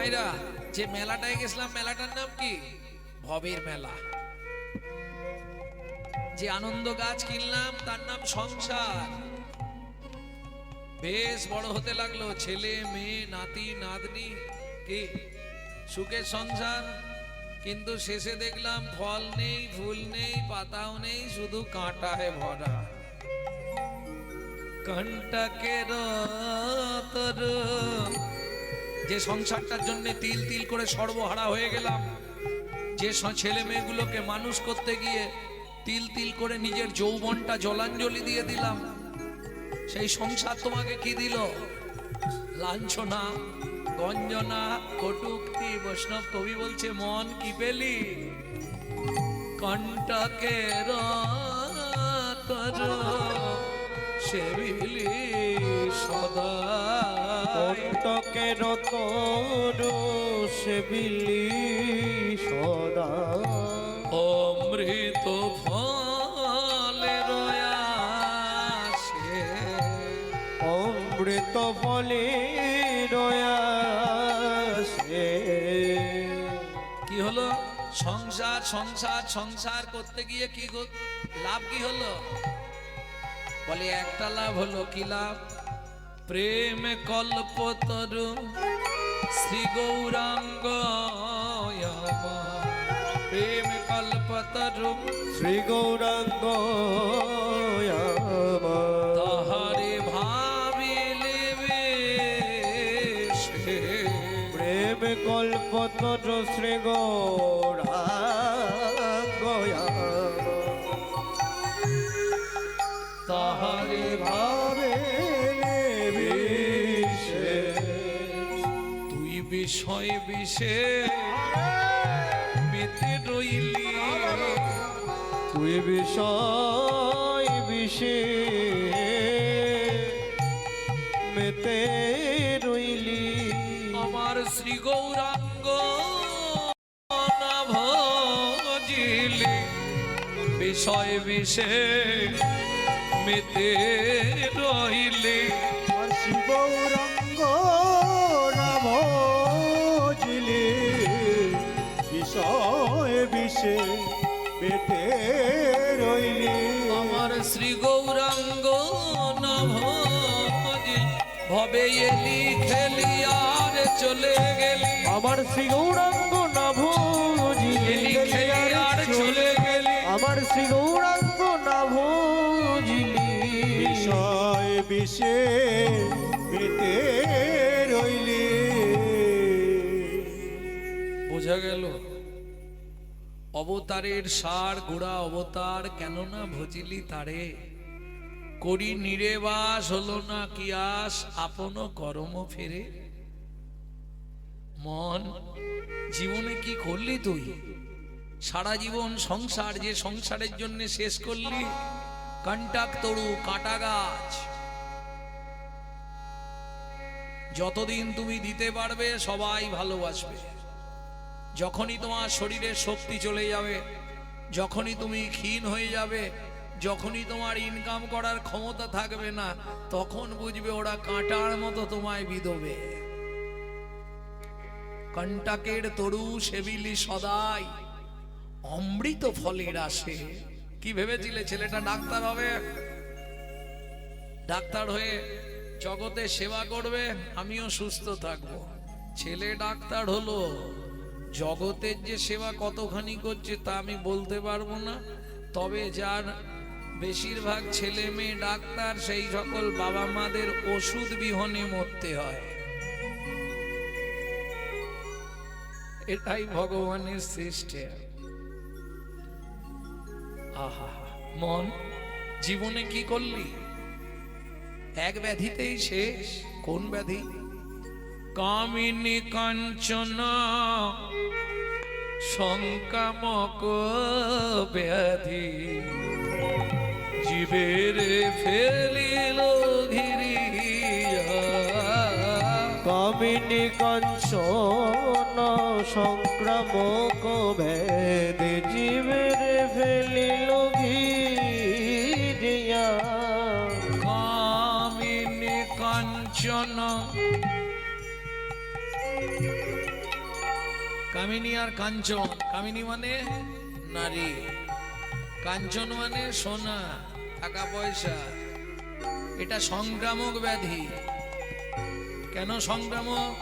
মায়েরা, যে মেলাটায় গেছিলাম মেলাটার নাম কি? ভবের মেলা। যে আনন্দ গাছ কিনলাম তার নাম সংসার। বেশ বড় হতে লাগলো, ছেলে মেয়ে নাতি নাতনি, কি সুখের সংসার। কিন্তু শেষে দেখলাম ফল নেই, ফুল নেই, পাতাও নেই, শুধু কাঁটায় ভরা। কণ্টাকের তরু, যে সংসারটার জন্য তিল তিল করে সর্বহারা হয়ে গেলাম, যে ছেলে মেয়েগুলোকে মানুষ করতে গিয়ে তিল তিল করে নিজের যৌবনটা জলাঞ্জলি দিয়ে দিলাম, সেই সংসার তোমাকে কি দিল? লাঞ্ছনা, গঞ্জনা, কটূক্তি। বৈষ্ণব কবি বলছে, মন কি পেলি? কণ্টকের তরু সেবিলি সদা। কণ্টকের তরু সেবিলি সদা। অমৃত ফলের আশে, অমৃত ফলের আশে। কি হলো? সংসার সংসার সংসার করতে গিয়ে কি লাভ কি হলো? বলে একটা লাভ হলো। কি লাভ? প্রেম কল্পতরু শ্রী গৌরাঙ্গ। প্রেম কল্পতরু শ্রী গৌরাঙ্গ তাহারে ভাবিলে বেশে। প্রেম কল্পতরু শ্রী গৌরাঙ্গ তাহারে ভাবে বিষে। তুই বিষয় বিষে মেতে রইলি। তুই বিষয় বিষে মেতে রইলি। আমার শ্রী গৌরাঙ্গ না ভজিলি, বিষয় বিষে মেতে রইলি। শ্রী গৌরাঙ্গ না ভজিলি, বিষয় বিষে মেতে রইলি। আমার শ্রী গৌরাঙ্গ না ভজিলি, ভবে এলি খেলি আর চলে গেলি। আমার শ্রী গৌরাঙ্গ না ভজিলি, এলি খেলি আর চলে গেলি। আমার শ্রী গৌরাঙ্গ না ভজিলি, বিষয় বিষে মেতে রইলি। বোঝা গেল অবতারের সার গোড়া অবতার, কেননা ভজিলি তারে। করি নিরেবাস হলো না কি আস, আপন কর্ম ফেরে। মন, জীবনে কি করলি তুই? সারা জীবন সংসার, যে সংসারের জন্য শেষ করলি কণ্টাক তরু, কাঁটা গাছ। যতদিন তুমি দিতে পারবে সবাই ভালোবাসবে। যখনই তোমার শরীরের শক্তি চলে যাবে, যখনই তুমি ক্ষীণ হয়ে যাবে, যখনই তোমার ইনকাম করার ক্ষমতা থাকবে না, তখন বুঝবে ওরা কাঁটার মতো তোমায় বিধবে। কণ্টাকের তরু সেবিলি সদাই, অমৃত ফলের আসে। কি ভেবেছিলে ছেলেটা ডাক্তার হবে? ডাক্তার হয়ে জগতে সেবা করবে, আমিও সুস্থ থাকবো। ছেলে ডাক্তার হলো, জগতের যে সেবা কতখানি করছে তা আমি বলতে পারবো না। তবে যার বেশিরভাগ ছেলে মেয়ে ডাক্তার, সেই সকল বাবা মাদের ওষুধ বিহনে মরতে হয়। এটাই ভগবানের সিস্টেম। আহা, মন, জীবনে কি করলি? এক ব্যাধিতেই শেষ। কোন ব্যাধি? কামিনী কাঞ্চনা সংকামক ব্যাধি, জীবের ফেলিল ঘিরিয়া। কামিনী কাঞ্চন সংক্রামক ব্যাধি, জীবের ফেলিল ঘিরিয়া। কামিনী কাঞ্চন কামিনী আর কাঞ্চন, কামিনী মানে নারী, কাঞ্চন মানে সোনা টাকা পয়সা। এটা সংক্রামক ব্যাধি। কেন সংক্রামক?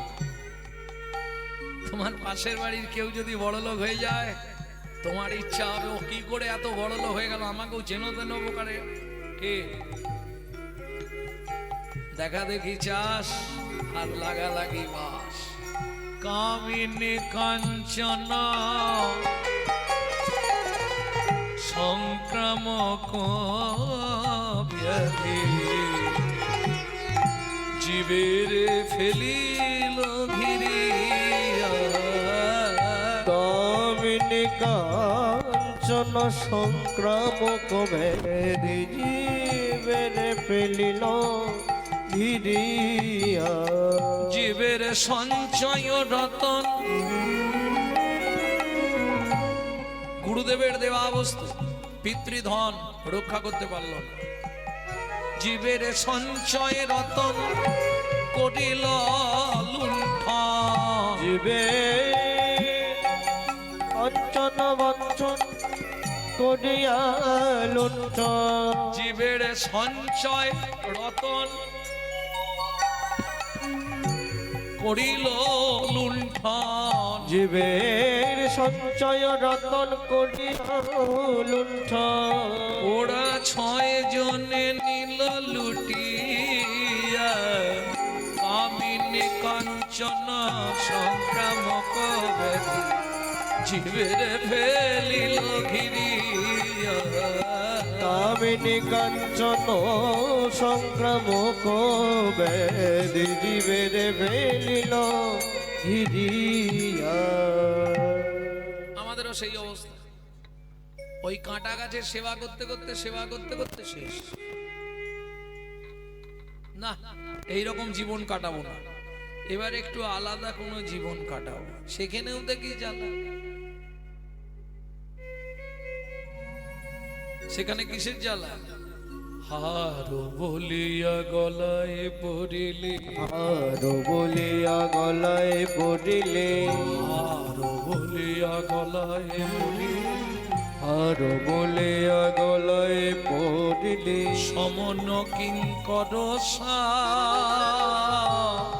তোমার পাশের বাড়ির কেউ যদি বড়লোক হয়ে যায়, তোমার ইচ্ছা হবে ও কি করে এত বড়লোক হয়ে গেল, আমাকেও চেনো তেন উপকারে। কে দেখা দেখি চাস আর লাগালাগি বাস। কামিনী কাঞ্চন সংক্রামক ব্যাধি, জীবের ফেলিল ঘিরিয়া। কামিনী কাঞ্চন সংক্রামক ব্যাধি, জীবের ফেলিল ঘিরিয়া। জীবের সঞ্চয় রতন, গুরুদেবের দেওয়া বস্তু পিতৃধন রক্ষা করতে পারল না। জীবের সঞ্চয় রতন করিল লুণ্ঠন। জীবে অঞ্চন বঞ্চন করিয়া লুণ্ঠন। জীবের সঞ্চয় রতন করিল লুণ্ঠন। জীবের সঞ্চয় রতন করিয়া লুণ্ঠন। ওরা 6 জনে নিল লুটিয়া, কামিনী কাঞ্চন সংক্রামক ব্যাধি, জীবের ফেলিল ঘিরিয়া। কামিনী কাঞ্চন সংক্রামক ব্যাধি, জীবের ফেলিল ঘিরিয়া। আমাদেরও সেই অবস্থা। ওই কাঁটা গাছের সেবা করতে করতে শেষ। না, এইরকম জীবন কাটাবো না, এবার একটু আলাদা কোনো জীবন কাটাবো। সেখানেও দেখি জ্বালা। সেখানে কিসের জ্বালা? হারো বলিয়া গলায় পড়িলে, আরো বলিয়া গলায় পড়িলে, হারো বলিয়া গলায় পড়িলে, আরো বলিয়া গলায় পড়িলে। সমন কিঙ্কর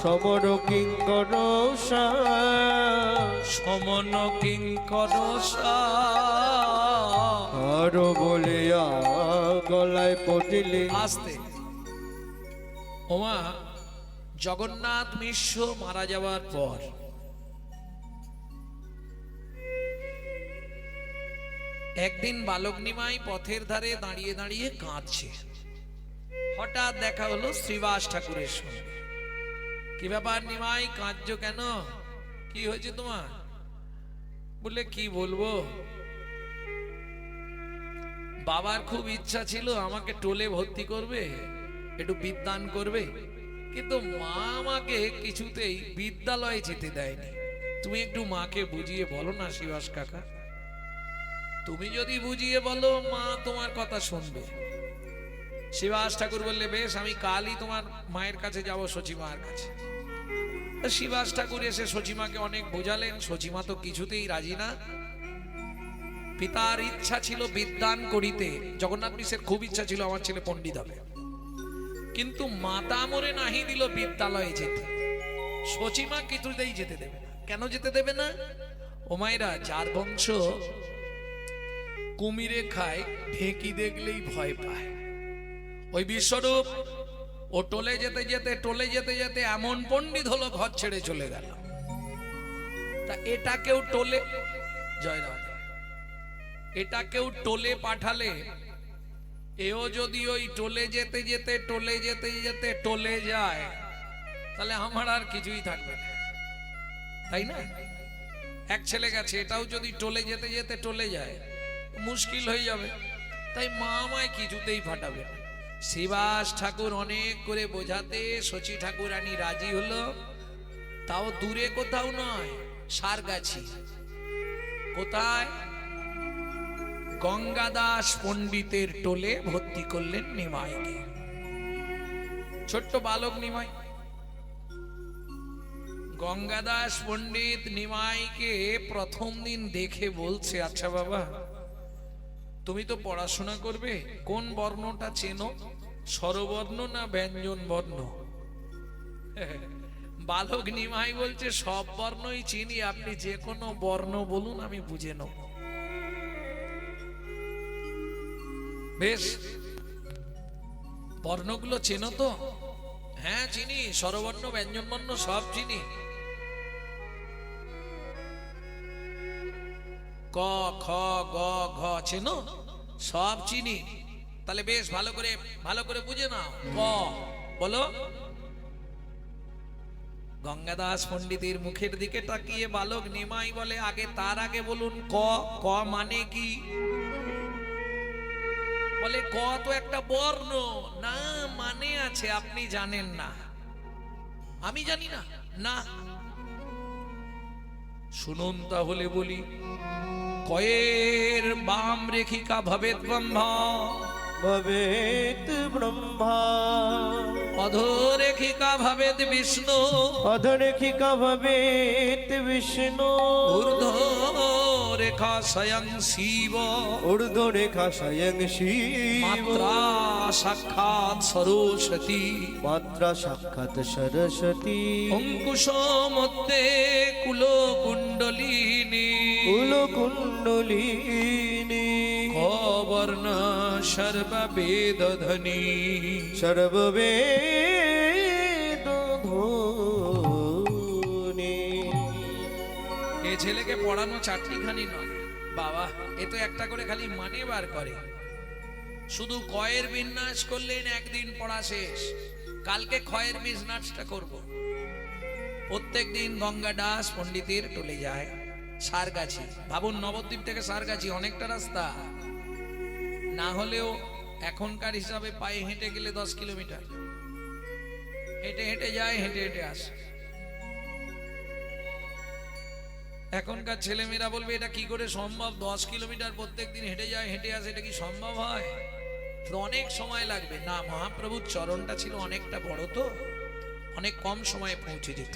সমর কিঙ্কর সমন কিঙ্কর আরো বলিয়া গলায় পড়িলে। আসতে ওমা জগন্নাথ মিশ্র মারা যাওয়ার পর একদিন বালক নিমাই পথের ধারে দাঁড়িয়ে দাঁড়িয়ে কাঁদছে। হঠাৎ দেখা হলো শ্রীবাস ঠাকুরের সঙ্গে। কি ব্যাপার নিমাই, কাঁদছো কেন? কি হয়েছে তোমার? বললে কি বলবো, বাবার খুব ইচ্ছা ছিল আমাকে টোলে ভর্তি করবে, একটু বিদ্যান করবে, কিন্তু মা আমাকে কিছুতেই বিদ্যালয়ে যেতে দেয়নি। তুমি একটু মাকে বুঝিয়ে বলো না শিবাস কাকা। তুমি যদি বুঝিয়ে বলো মা তোমার কথা শুনবে। শিবাস ঠাকুর বললে বেশ, আমি কালই তোমার মায়ের কাছে যাব, সচিমার কাছে। শিবাস ঠাকুর এসে সচিমাকে অনেক বোঝালেন, সচিমা তো কিছুতেই রাজি না। পিতার ইচ্ছা ছিল বিদ্যান করিতে, জগন্নাথ মিশ্রের খুব ইচ্ছা ছিল আমার ছেলে পণ্ডিত হবে, কিন্তু মাতা মরে নাহি দিল বিদ্যালয়ে যেতে। সচিমা কিছুতেই যেতে দেবে না। কেন যেতে দেবে না? ও মায়েরা, যার বংশ কুমিরে খায়, ঢেকি দেখলেই ভয় পায়। ওই বিশ্বরূপ ও টোলে যেতে যেতে এমন পণ্ডিত হলো ঘর ছেড়ে চলে গেল। তা এটা কেউ টোলে, জয় রাধে, এটা কেউ টোলে পাঠালে, এও যদি ওই টোলে যেতে টোলে যায়, তাহলে আমার আর কিছুই থাকবে না, তাই না? এক ছেলে গেছে, এটাও যদি টোলে যেতে টোলে যায়, মুশকিল হয়ে যাবে। তাই মা আমায় কিছুতেই ফাটাবে না। শিবাস ঠাকুর অনেক করে বোঝাতে শচী ঠাকুরানী রাজি হলো, তাও দূরে কোথাও নয়, সারগাছি। কোথায়? গঙ্গাদাস পণ্ডিতের টোলে ভর্তি করলেন নিমাইকে। ছোট্ট বালক নিমাই গঙ্গাদাস পণ্ডিত নিমাইকে প্রথম দিন দেখে বলছে, আচ্ছা বাবা, তুমি তো পড়াশোনা করবে, কোন বর্ণটা চেনো, স্বরবর্ণ না ব্যঞ্জন বর্ণ? বালক নিমাই বলছে, সব বর্ণই চিনি, আপনি যে কোনো বর্ণ বলুন, আমি বুঝে নেব। বেশ, বর্ণগুলো চেনো তো? হ্যাঁ চিনি, স্বরবর্ণ ব্যঞ্জন বর্ণ সব চিনি। ক, খ, গ, ঘ চেনো? সব চিনি। তাহলে বেশ ভালো করে বুঝে নাও। ক বলো। গঙ্গাদাস পণ্ডিতের মুখের দিকে তাকিয়ে বালক নিমাই বলে, তার আগে বলুন ক। ক মানে কি? বলে ক তো একটা বর্ণ। না, মানে আছে, আপনি জানেন না। আমি জানি না? না। শুনুন তাহলে বলি। কয়ের বাম রেখিকা ভবেত ব্রহ্মা, ভবেত ব্রহ্মা, অধোরেখিকা ভবেত বিষ্ণু, অধরেখিকা ভবেত বিষ্ণু, ঊর্ধ্ব রেখা স্বয়ং শিব, ঊর্ধ্বরেখা স্বয়ং শিব, মাত্রা সাক্ষাৎ সরস্বতী, মাত্রা সাক্ষাৎ সরস্বতী, অঙ্কুশ মধ্যে কুল কুণ্ডলিনী, কুলকুণ্ডলিনী, বর্ণ সর্ববেদ ধ্বনি, সর্ববেদ ধ্বনি। এ ছেলেকে পড়ানো চারটিখানি নয় বাবা, এ তো একটা করে খালি মানে বার করে। শুধু কয়ের বিন্যাস করলেন, একদিন পড়া শেষ। কালকে ক্ষয়ের বিন্যাসটা করব। প্রত্যেক দিন গঙ্গাদাস পণ্ডিতের টলে যায় সারগাছি। ভাবুন, নবদ্বীপ থেকে সারগাছি অনেকটা রাস্তা, না হলেও এখনকার হিসাবে পায়ে হেঁটে গেলে 10 কিলোমিটার। হেঁটে হেঁটে যায়, হেঁটে হেঁটে আসে। এখনকার ছেলেমেয়েরা বলবে, এটা কি করে সম্ভব? 10 কিলোমিটার প্রত্যেক দিন হেঁটে যায়, হেঁটে আসে, এটা কি সম্ভব হয়? তো অনেক সময় লাগবে না। মহাপ্রভুর চরণটা ছিল অনেকটা বড়, তো অনেক কম সময়ে পৌঁছে যেত।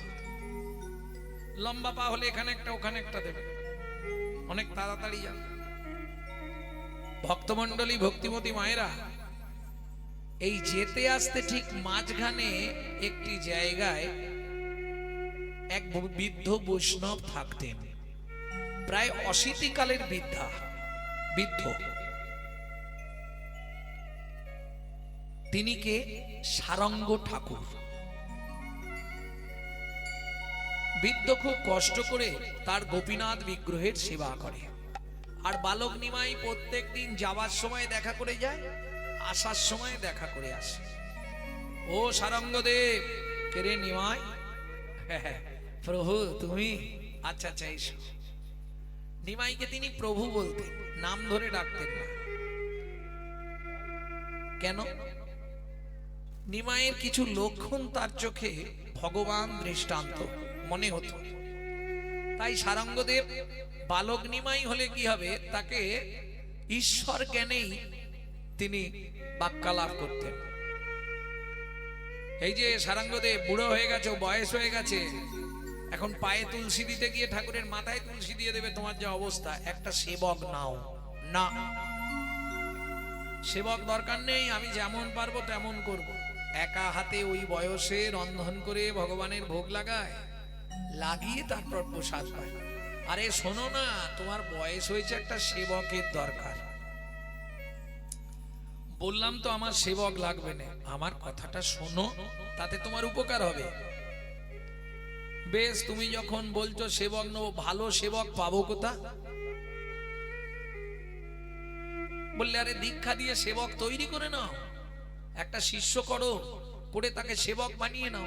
লম্বা পা হলে এখানে একটা ওখানে একটা দেবে, অনেক তাড়াতাড়ি যান। ভক্তমণ্ডলী, ভক্তিমতী মায়েরা, এই যেতে আসতে ঠিক মাঝখানে একটি জায়গায় এক বৃদ্ধ বৈষ্ণব থাকতেন, প্রায় 80 কালের বৃদ্ধ। তিনি কে? সারঙ্গ ঠাকুর। বৃদ্ধ খুব কষ্ট করে তার গোপীনাথ বিগ্রহের সেবা করে। আর বালক নিমাই প্রত্যেক দিন যাওয়ার সময় দেখা করে যায়, আসার সময় দেখা করে আসে। ও সারঙ্গদেব, কে রে নিমাই? প্রভু তুমি? আচ্ছা আচ্ছা, এসো। নিমাইকে তিনি প্রভু বলতেন, নাম ধরে ডাকতেন না। কেন? নিমাইয়ের কিছু লক্ষণ তার চোখে ভগবান দৃষ্টান্ত মনে হতো। তাই সারঙ্গদেব বালক নিমাই হলে কি হবে, তাকে ঈশ্বর জ্ঞানেই তিনি বাক্যালাপ করতেন। এই যে সারঙ্গদেব বুড়ো হয়ে গেছে, বয়স হয়ে গেছে, এখন পায়ে তুলসী দিতে গিয়ে ঠাকুরের মাথায় তুলসী দিয়ে দেবে, তোমার যে অবস্থা, একটা সেবক নাও না। সেবক দরকার নেই, আমি যেমন পারবো তেমন করব। একা হাতে ওই বয়সে রন্ধন করে ভগবানের ভোগ লাগিয়ে তারপর প্রসাদ পায়। আরে শোনো না, তোমার বয়স হয়েছে, একটা সেবকের দরকার। বললাম তো আমার সেবক লাগবে না, আমার কথাটা শোনো, তাতে তোমার উপকার হবে। বেশ, তুমি যখন বলছো সেবক নেবো, ভালো সেবক পাবো কোথা? বললে, আরে দীক্ষা দিয়ে সেবক তৈরি করে নাও, একটা শিষ্য করো, করে তাকে সেবক বানিয়ে নাও।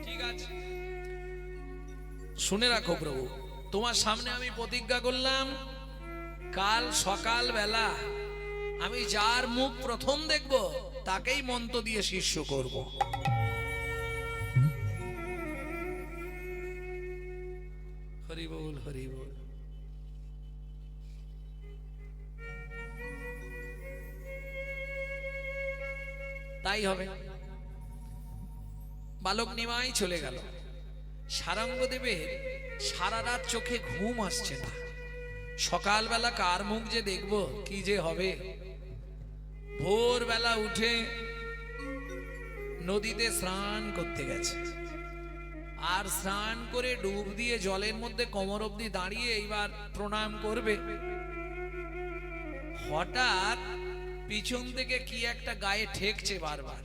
ঠিক আছে, শুনে রাখো প্রভু, তোমার সামনে আমি প্রতিজ্ঞা করলাম, কাল সকাল বেলা আমি যার মুখ প্রথম দেখব তাকেই মন্ত্র দিয়ে শিষ্য করব। হরি বল, হরি বল। তাই হবে। বালক নিমাই চলে গেল। সারঙ্গদেবের সারা রাত চোখে ঘুম আসছে না। সকালবেলা কার মুখ যে দেখবো, কি যে হবে। ভোরবেলা উঠে নদীতে স্নান করতে গেছে, আর স্নান করে ডুব দিয়ে জলের মধ্যে কোমর অবধি দাঁড়িয়ে এইবার প্রণাম করবে। হঠাৎ পিছন থেকে কি একটা গায়ে ঠেকছে বারবার।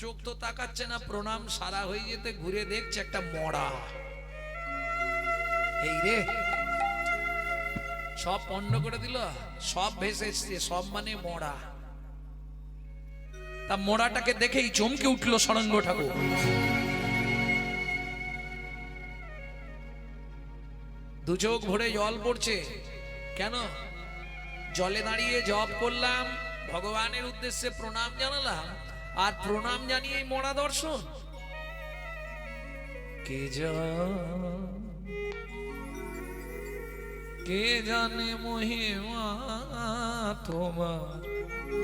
চোখ তো তাকাচ্ছে না, প্রণাম সারা হয়ে যেতে ঘুরে দেখছে একটা মরা। এই রে, সব পণ্ড করে দিল, সব ভেসে এসছে, সব মানে মরা। তা মরাটাকে দেখেই চমকে উঠলো সারঙ্গ ঠাকুর। দু চোখ ভরে জল পড়ছে। কেন? জলে দাঁড়িয়ে জপ করলাম, ভগবানের উদ্দেশ্যে প্রণাম জানালাম, আর প্রণাম জানিয়ে মরা দর্শন। কে জানে মহিমা তোমার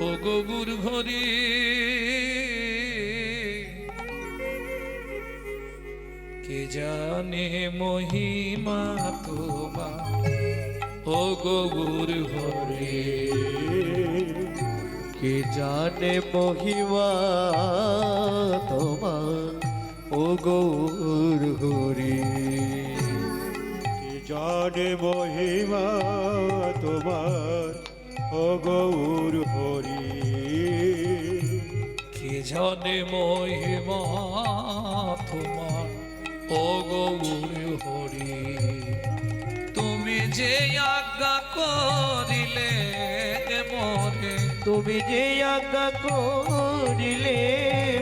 ও গগুর ঘরে, কে জানে মহিমা তোমার ও গগুর ঘরে, কে জানে মহিমা তোমার ও গৌর হরি, কে জানে মহিমা তোমার ও গৌর হরি, কে জানে মহিমা তোমার ও গৌর হরি। তুমি যে আজ্ঞা করিলে মোরে, তুমি যে আজ্ঞা করিলে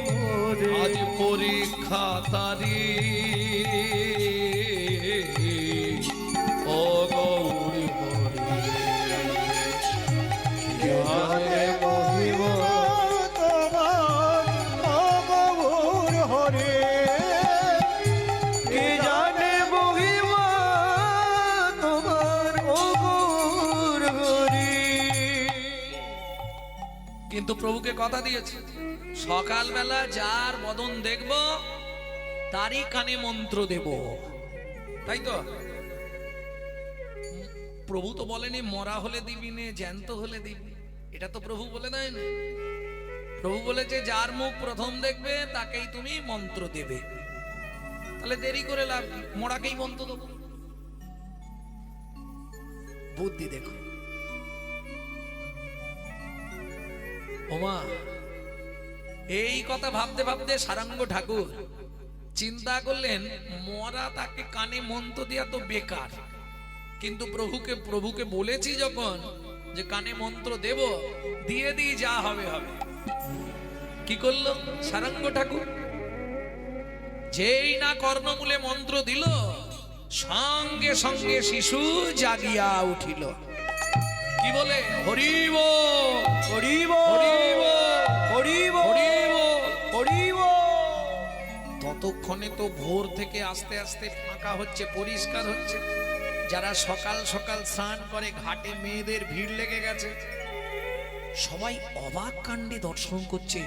মোরে, আজ পরীক্ষা তারি ও গৌর হরি। জানে মহিমা তোমার ও গৌর হরি, কে জানে মহিমা তোমার ও গৌর হরি। কিন্তু প্রভুকে কথা দিয়েছে, সকালবেলা যার বদন দেখব তারই কানে মন্ত্র দেব। তাই তো প্রভু তো বলেনি মরা হলে দিবি নে, জ্যান্ত হলে দিবি। এটা তো প্রভু বলে দেয় না। প্রভু বলেছে যার মুখ প্রথম দেখবে তাকেই তুমি মন্ত্র দেবে। তাহলে দেরি করে লাভ কি, মরাকেই মন্ত্র দেবো। বুদ্ধি দেখো। ওমা, এই কথা ভাবতে ভাবতে সারঙ্গ ঠাকুর চিন্তা করলেন মরা তাকে কানে মন্ত্র দেয়া তো বেকার। কিন্তু প্রভুকে বলেছি যখন যে কানে মন্ত্র দেব, দিয়ে দিই, যা হবে হবে। কি করলো সারঙ্গ ঠাকুর? যেই না কর্ণমূলে মন্ত্র দিল, সঙ্গে সঙ্গে শিশু জাগিয়া উঠিল। কি বলে? হরিব হরিব হরিব হরিব হরিব। হরিব। ততক্ষণে তো ভোর থেকে আস্তে আস্তে ফাঁকা হচ্ছে, পরিষ্কার হচ্ছে। যারা সকাল সকাল স্নান করে ঘাটে মেয়েদের ভিড় লেগে গেছে। সবাই অবাক কাণ্ডে দর্শন করছে।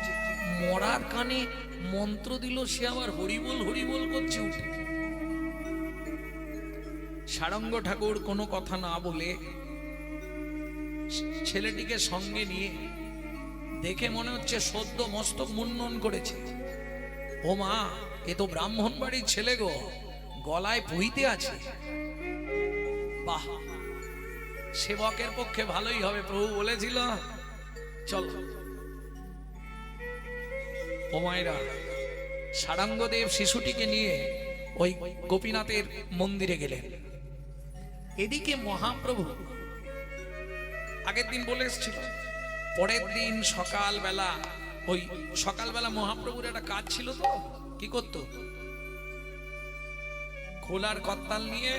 মরার কানে মন্ত্র দিল, সে আবার হরিবোল হরিবোল করছে উঠে। সারঙ্গ ঠাকুর কোনো কথা না বলে ছেলেটিকে সঙ্গে নিয়ে, দেখে মনে হচ্ছে সদ্য মস্তক মুন্ডন করেছে। ও মা, এ তো ব্রাহ্মণ বাড়ির ছেলে গো, গলায় পুঁইতে আছে। বাহ, সেবকের পক্ষে ভালোই হবে। প্রভু বলেছিল চলো। ও মায়েরা, সারঙ্গদেব শিশুটিকে নিয়ে ওই গোপীনাথের মন্দিরে গেলেন। এদিকে মহাপ্রভু আগের দিন বলে এসেছিল, পরের দিন সকালবেলা মহাপ্রভুর একটা কাজ ছিল। তো কি করত? খোলার কর্তাল নিয়ে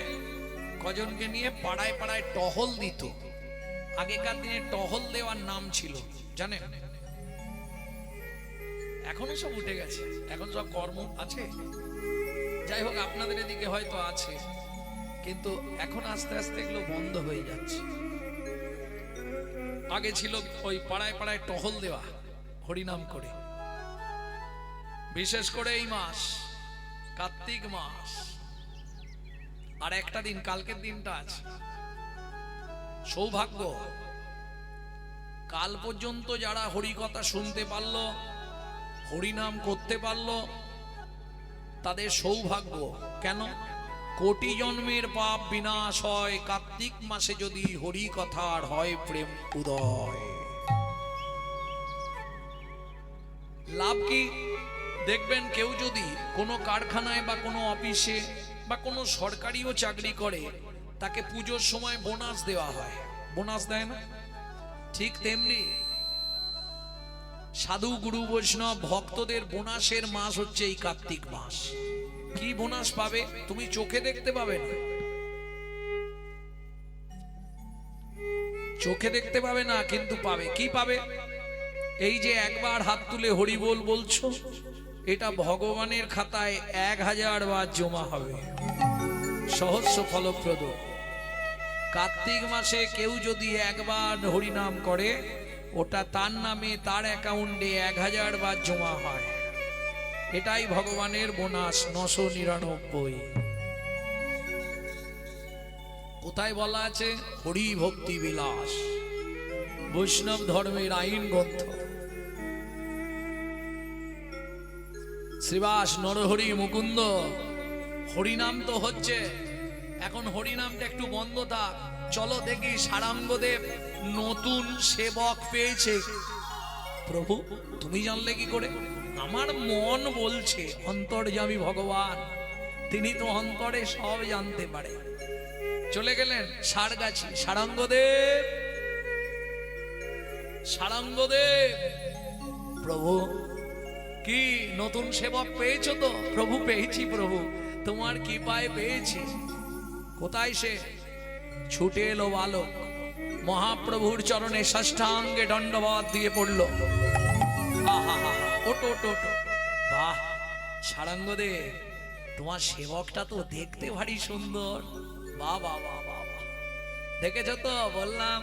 কজনকে নিয়ে পাড়ায় পাড়ায় টহল দিত। আগেকার দিনে টহল দেওয়ার নাম ছিল জানেন? এখনো সব উঠে গেছে, এখন সব কর্ম আছে। যাই হোক, আপনাদের এদিকে হয়তো আছে, কিন্তু এখন আস্তে আস্তে এগুলো বন্ধ হয়ে যাচ্ছে। আগে ছিল ওই পাড়ায় পাড়ায় টহল দেওয়া হরিনাম করে। বিশেষ করে এই মাস, কার্তিক মাস, আর একটা দিন, কালকের দিনটা আছে। সৌভাগ্য, কাল পর্যন্ত যারা হরিকথা শুনতে পারল, হরিনাম করতে পারল, তাদের সৌভাগ্য। কেন? কোটি জন্মের পাপ বিনাশ হয় কার্তিক মাসে যদি হরি কথার হয় প্রেম উদয়। লাভ কি? দেখবেন কেউ যদি কোনো কারখানায় বা কোনো অফিসে বা কোনো সরকারিও চাকরি করে, তাকে পুজোর সময় বোনাস দেওয়া হয়। বোনাস দেয় না? ঠিক তেমনি সাধু গুরু বৈষ্ণব ভক্তদের বোনাসের মাস হচ্ছে এই কার্তিক মাস। কি বোনাস পাবে? তুমি চোখে দেখতে পাবে না, চোখে দেখতে পাবে না, কিন্তু পাবে। কি পাবে? এই যে একবার হাত তুলে হরি বল বলছো, এটা ভগবানের খাতায় 1000 বার জমা হবে, সহস্র ফলপ্রদ। কার্তিক মাসে কেউ যদি একবার হরিনাম করে, ওটা তার নামে, তার অ্যাকাউন্টে 1000 বার জমা হয়। এটাই ভগবানের বোনাস, 999। কোথায় বলা আছে? হরি ভক্তি বিলাস, বৈষ্ণব ধর্মের আইন গ্রন্থ। শ্রীবাস নরহরি মুকুন্দ। হরিনাম তো হচ্ছে, এখন হরিনামটা একটু বন্ধ থাক। চলো দেখি সারাঙ্গদেব নতুন সেবক পেয়েছে। প্রভু তুমি জানলে কি করে? আমার মন বলছে, অন্তর্যামী ভগবান তিনি তো অন্তরে সব জানতে পারে। চলে গেলেন সারগাছি। সারাঙ্গদেব, সারাঙ্গদেব। প্রভু কি নতুন সেবক পেয়েছো তো? প্রভু পেয়েছি প্রভু, তোমার কৃপায় পেয়েছি। কোথায় সে? ছুটে এলো বালক, মহাপ্রভুর চরণে ষষ্ঠাঙ্গে দণ্ডবত দিয়ে পড়লো। ওটো ওটো ওটো। বাহ সারাঙ্গদেব, তোমার সেবকটা তো দেখতে ভারী সুন্দর। বাহ বাহ বাহ বাহ। দেখেছো তো? বললাম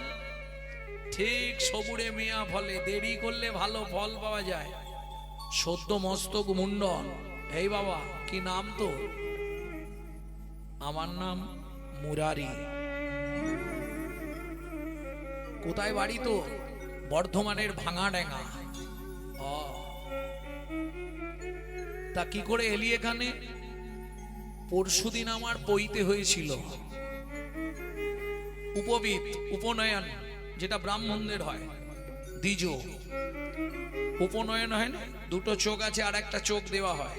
ঠিক সবুরে মিয়া ফলে, দেরি করলে ভালো ফল পাওয়া যায়। সদ্য মস্তক মুন্ডন। এই বাবা কি নাম তো? আমার নাম মুরারি। কোথায় বাড়ি তো? বর্ধমানের ভাঙাডাঙ্গা। তা কি করে এলি এখানে? পরশুদিন আমার পইতে হয়েছিল উপবিত, উপনয়ন, যেটা ব্রাহ্মণদের হয়। দ্বিজ উপনয়ন হয় না? দুটো চোখ আছে আর একটা চোখ দেওয়া হয়,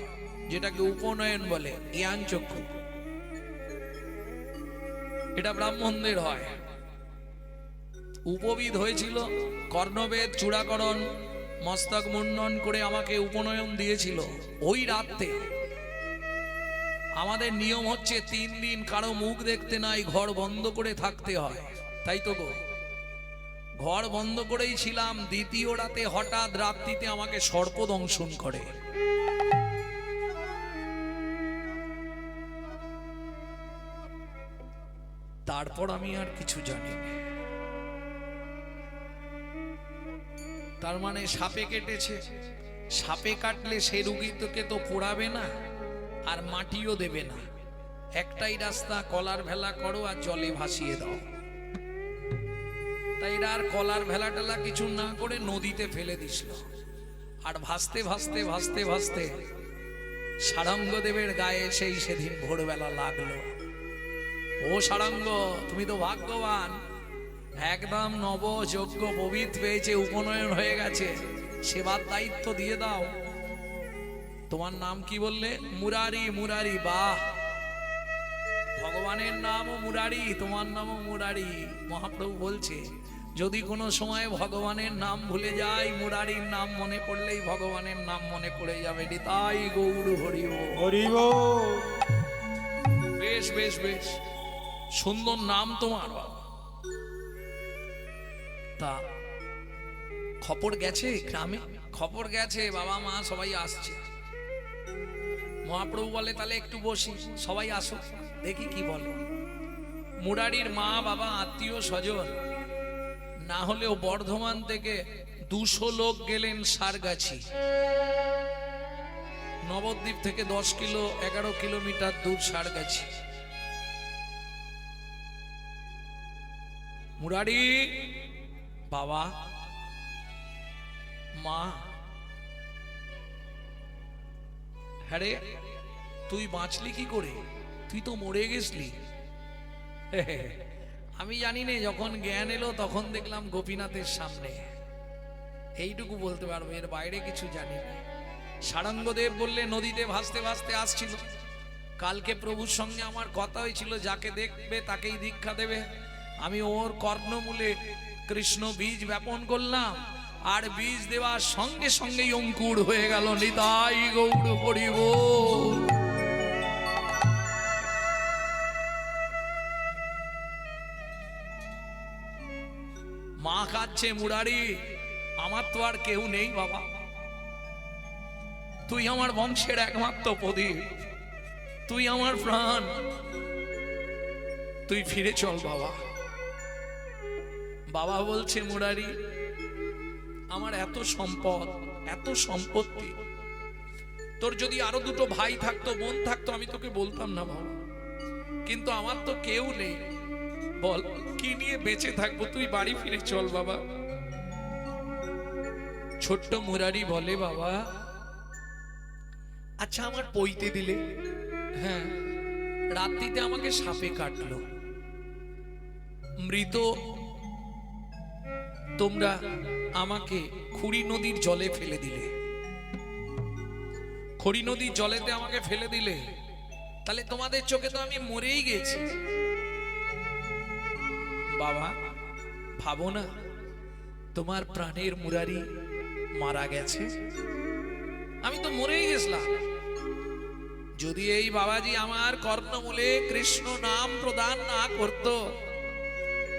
যেটাকে উপনয়ন বলে, জ্ঞান চক্ষু। এটা ব্রাহ্মণদের হয়। উপবিদ হয়েছিল, কর্ণবেদ চূড়াকরণ মস্তক মুন্ডন করে আমাকে উপনয়ন দিয়েছিল। ওই রাতে আমাদের নিয়ম হচ্ছে 3 দিন কারো মুখ দেখতে নাই, ঘর বন্ধ করে থাকতে হয়। তাই তো গো, ঘর বন্ধ করেই ছিলাম। দ্বিতীয় রাতে হঠাৎ রাত্রিতে আমাকে সর্প দংশন করে। তারপর আমি আর কিছু জানি না। তার মানে সাপে কেটেছে। সাপে কাটলে সে রুগীকে তো পোড়াবে না আর মাটিও দেবে না। একটাই রাস্তা, কলার ভেলা করো আর জলে ভাসিয়ে দাও। তাই এরা আর কলার ভেলা টেলা কিছু না করে নদীতে ফেলে দিছিল। আর ভাসতে ভাসতে ভাসতে ভাসতে সারঙ্গদেবের গায়ে সেই সেদিন ভোরবেলা লাগলো। ও সারঙ্গ, তুমি তো ভাগ্যবান, একদম নবযজ্ঞ পবিত্র পেয়েছে, উপনয়ন হয়ে গেছে, সেবার দায়িত্ব দিয়ে দাও। তোমার নাম কি বললে? মুরারি। মুরারি, বাহ, ভগবানের নামও মুরারি, তোমার নামও মুরারি। মহাপ্রভু বলছে যদি কোনো সময় ভগবানের নাম ভুলে যাই, মুরারির নাম মনে পড়লেই ভগবানের নাম মনে পড়ে যাবে। তাই গৌর হরি হরি বল। বেশ বেশ বেশ সুন্দর নাম তোমার বাবা। তা খবর গেছে গ্রামে? খবর গেছে, বাবা মা সবাই আসছে। মহাপ্রভু বলে তাহলে একটু বসি, সবাই আসো দেখি কি বলে। মুরারির মা বাবা আত্মীয় স্বজন না হলেও বর্ধমান থেকে 200 লোক গেলেন সারগাছি। নবদ্বীপ থেকে 10 কিলো 11 কিলোমিটার দূর সারগাছি। মুরারি, বাবা, মা, হ্যাঁ রে, তুই বাঁচলি কি করে? তুই তো মরে গেছলি। আমি জানি না, যখন জ্ঞান এলো তখন দেখলাম গোপীনাথের সামনে। এইটুকু বলতে পারবো, এর বাইরে কিছু জানি না। সারঙ্গদেব বললে নদীতে ভাসতে ভাসতে আসছিল। কালকে প্রভুর সঙ্গে আমার কথা হয়েছিল, যাকে দেখবে তাকেই দীক্ষা দেবে। আমি ওর কর্ণমূলে কৃষ্ণ বীজ বপন করলাম, আর বীজ দেওয়ার সঙ্গে সঙ্গেই অঙ্কুর হয়ে গেল। নিতাই গৌর হরি বল। মা কাঁদছে, মুরারি আমার তো আর কেউ নেই বাবা, তুই আমার বংশের একমাত্র প্রদীপ, তুই আমার প্রাণ, তুই ফিরে চল বাবা। বাবা বলছে, মুরারি আমার এত সম্পদ, এত সম্পত্তি, তোর যদি আরো দুটো ভাই থাকতো, বোন থাকতো, আমি তোকে বলতাম না বাবা, কিন্তু আমার তো কেউ নেই। বল কি নিয়ে বেঁচে থাকবো, তুই বাড়ি ফিরে চল বাবা। ছোট্ট মুরারি বলে, বাবা আচ্ছা আমার পইতে দিলে। হ্যাঁ, রাত্রিতে আমাকে সাপে কাটলো, মৃত তোমরা আমাকে খড়ি নদীর জলে ফেলে দিলে, খড়ি নদীর জলেতে আমাকে ফেলে দিলে, তাহলে তোমাদের চোখে তো আমি মরেই গেছি। বাবা ভাবো না, তোমার প্রাণের মুরারি মারা গেছে, আমি তো মরেই গেছিলাম। যদি এই বাবাজি আমার কর্ণমূলে কৃষ্ণ নাম প্রদান না করত,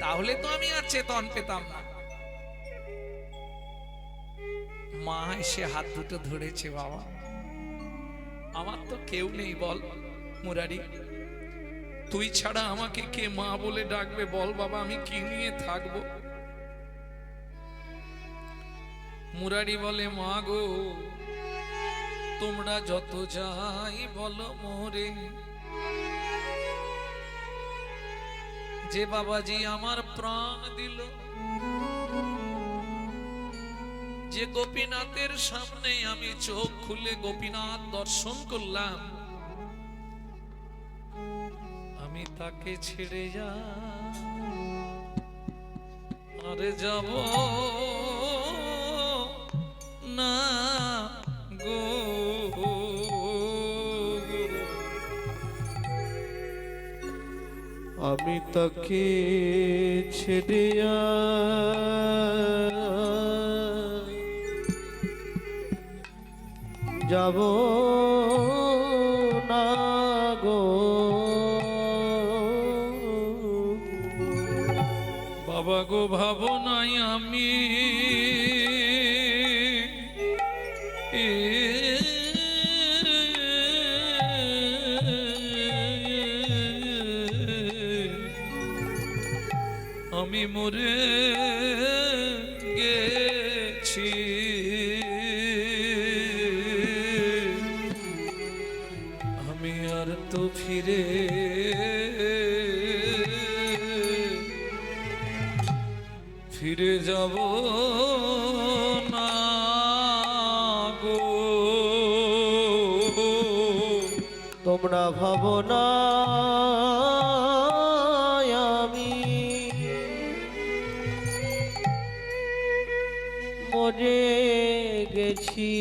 তাহলে তো আমি আর চেতন পেতাম না। মা এসে হাত দুটো ধরেছে, বাবা আমার তো কেউ নেই, বল মুরারি তুই ছাড়া আমাকে কে মা বলে ডাকবে, বল বাবা আমি কি নিয়ে থাকবো। মুরারি বলে, মা গো তোমরা যত যাই বলো মোরে, যে বাবাজি আমার প্রাণ দিল, যে গোপীনাথের সামনে আমি চোখ খুলে গোপীনাথ দর্শন করলাম, আমি তাকে ছেড়ে যা আরে যাব না গো। আমি তাকে ছেড়ে যাব না গো। বাবা গো ভাবো নাই আমি আমি মরে গেছি, আমি আর তো ফিরে ফিরে যাব না গো। তোমরা ভাবো না আমি মরে গেছি,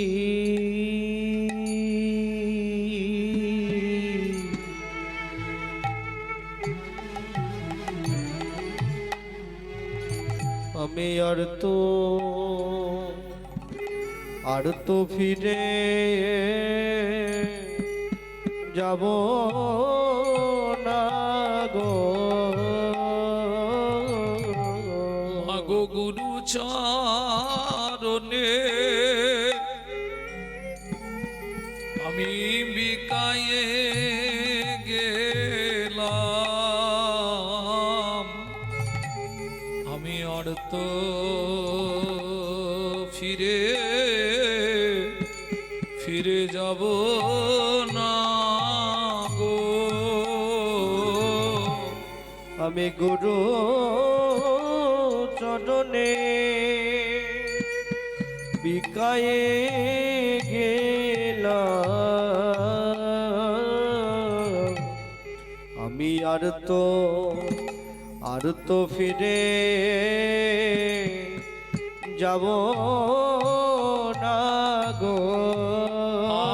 আমি আর তো ফিরে যাব না গো। মাগো গুরু চরণে আমি বিকায়ে গেলাম, আমি আর তো ফিরে ফিরে যাব না গো। আমি গুরু চরণে বিকায়ে গেলাম আমি আর তো ফিরে যাব না গো।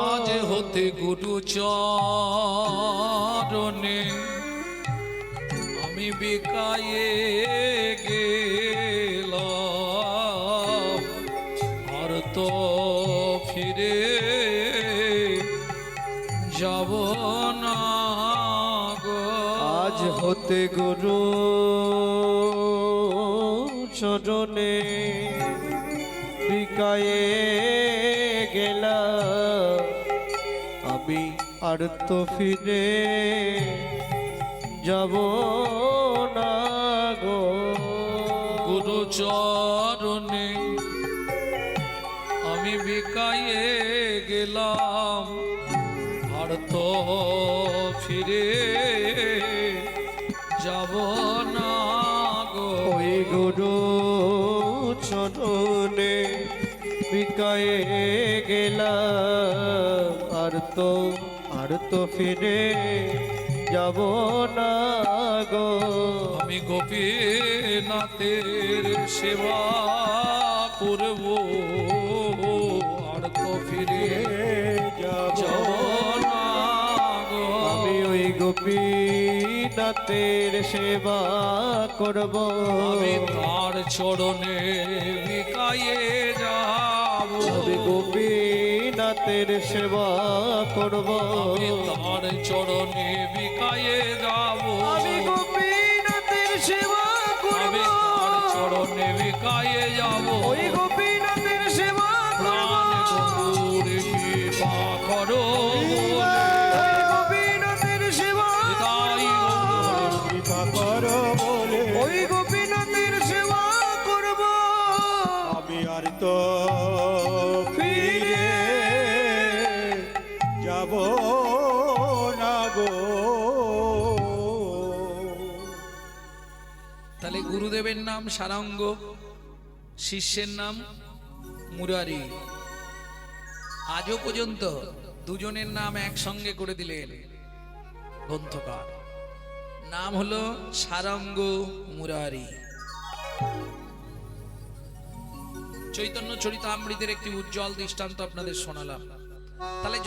আজ হতে গুরু চরণে আমি বিকায়ে গেলাম আর তো ফিরে যাব না গো। আজ হতে গুরু চরণে বিকায়ে গেলাম আমি আর তো ফিরে যাব না গো। গুরু চরণে আমি বিকায়ে গেলাম আর তো ফিরে যাব না গো। ওই গুরু চরণে বিকায়ে গেলাম আর তো ফিরে যাব না গো। আমি গোপীনাথের সেবা করব আর তো ফিরে যাব যাব না গো। আমি ওই গোপীনাথের সেবা করব আমি তার চরণে বিকায়ে যাব। আমি গোপীনাথের সেবা করব আমি তার চরণে বিকায়ে যাব। আমি গোপীনাথের সেবা করব আমি তার চরণে বিকায়ে যাব। ওই গোপীনাথের সেবা করব প্রাণ গরুর কৃপা করো বলে ওই গোপীনাথের সেবা হৃদয় গরুর কৃপা করো বলে ওই গোপীনাথের সেবা করব আমি আর তো ফিরে যাব না গো। তাহলে গুরুদেবের নাম সারঙ্গ, শিষ্যের নাম মুরারি। আজও পর্যন্ত দুজনের নাম একসঙ্গে করে দিলেন গ্রন্থকার। নাম হলো সারঙ্গ মুরারি। চৈতন্য চরিতামৃতের একটি উজ্জ্বল দৃষ্টান্ত আপনাদের শোনালাম। তাহলে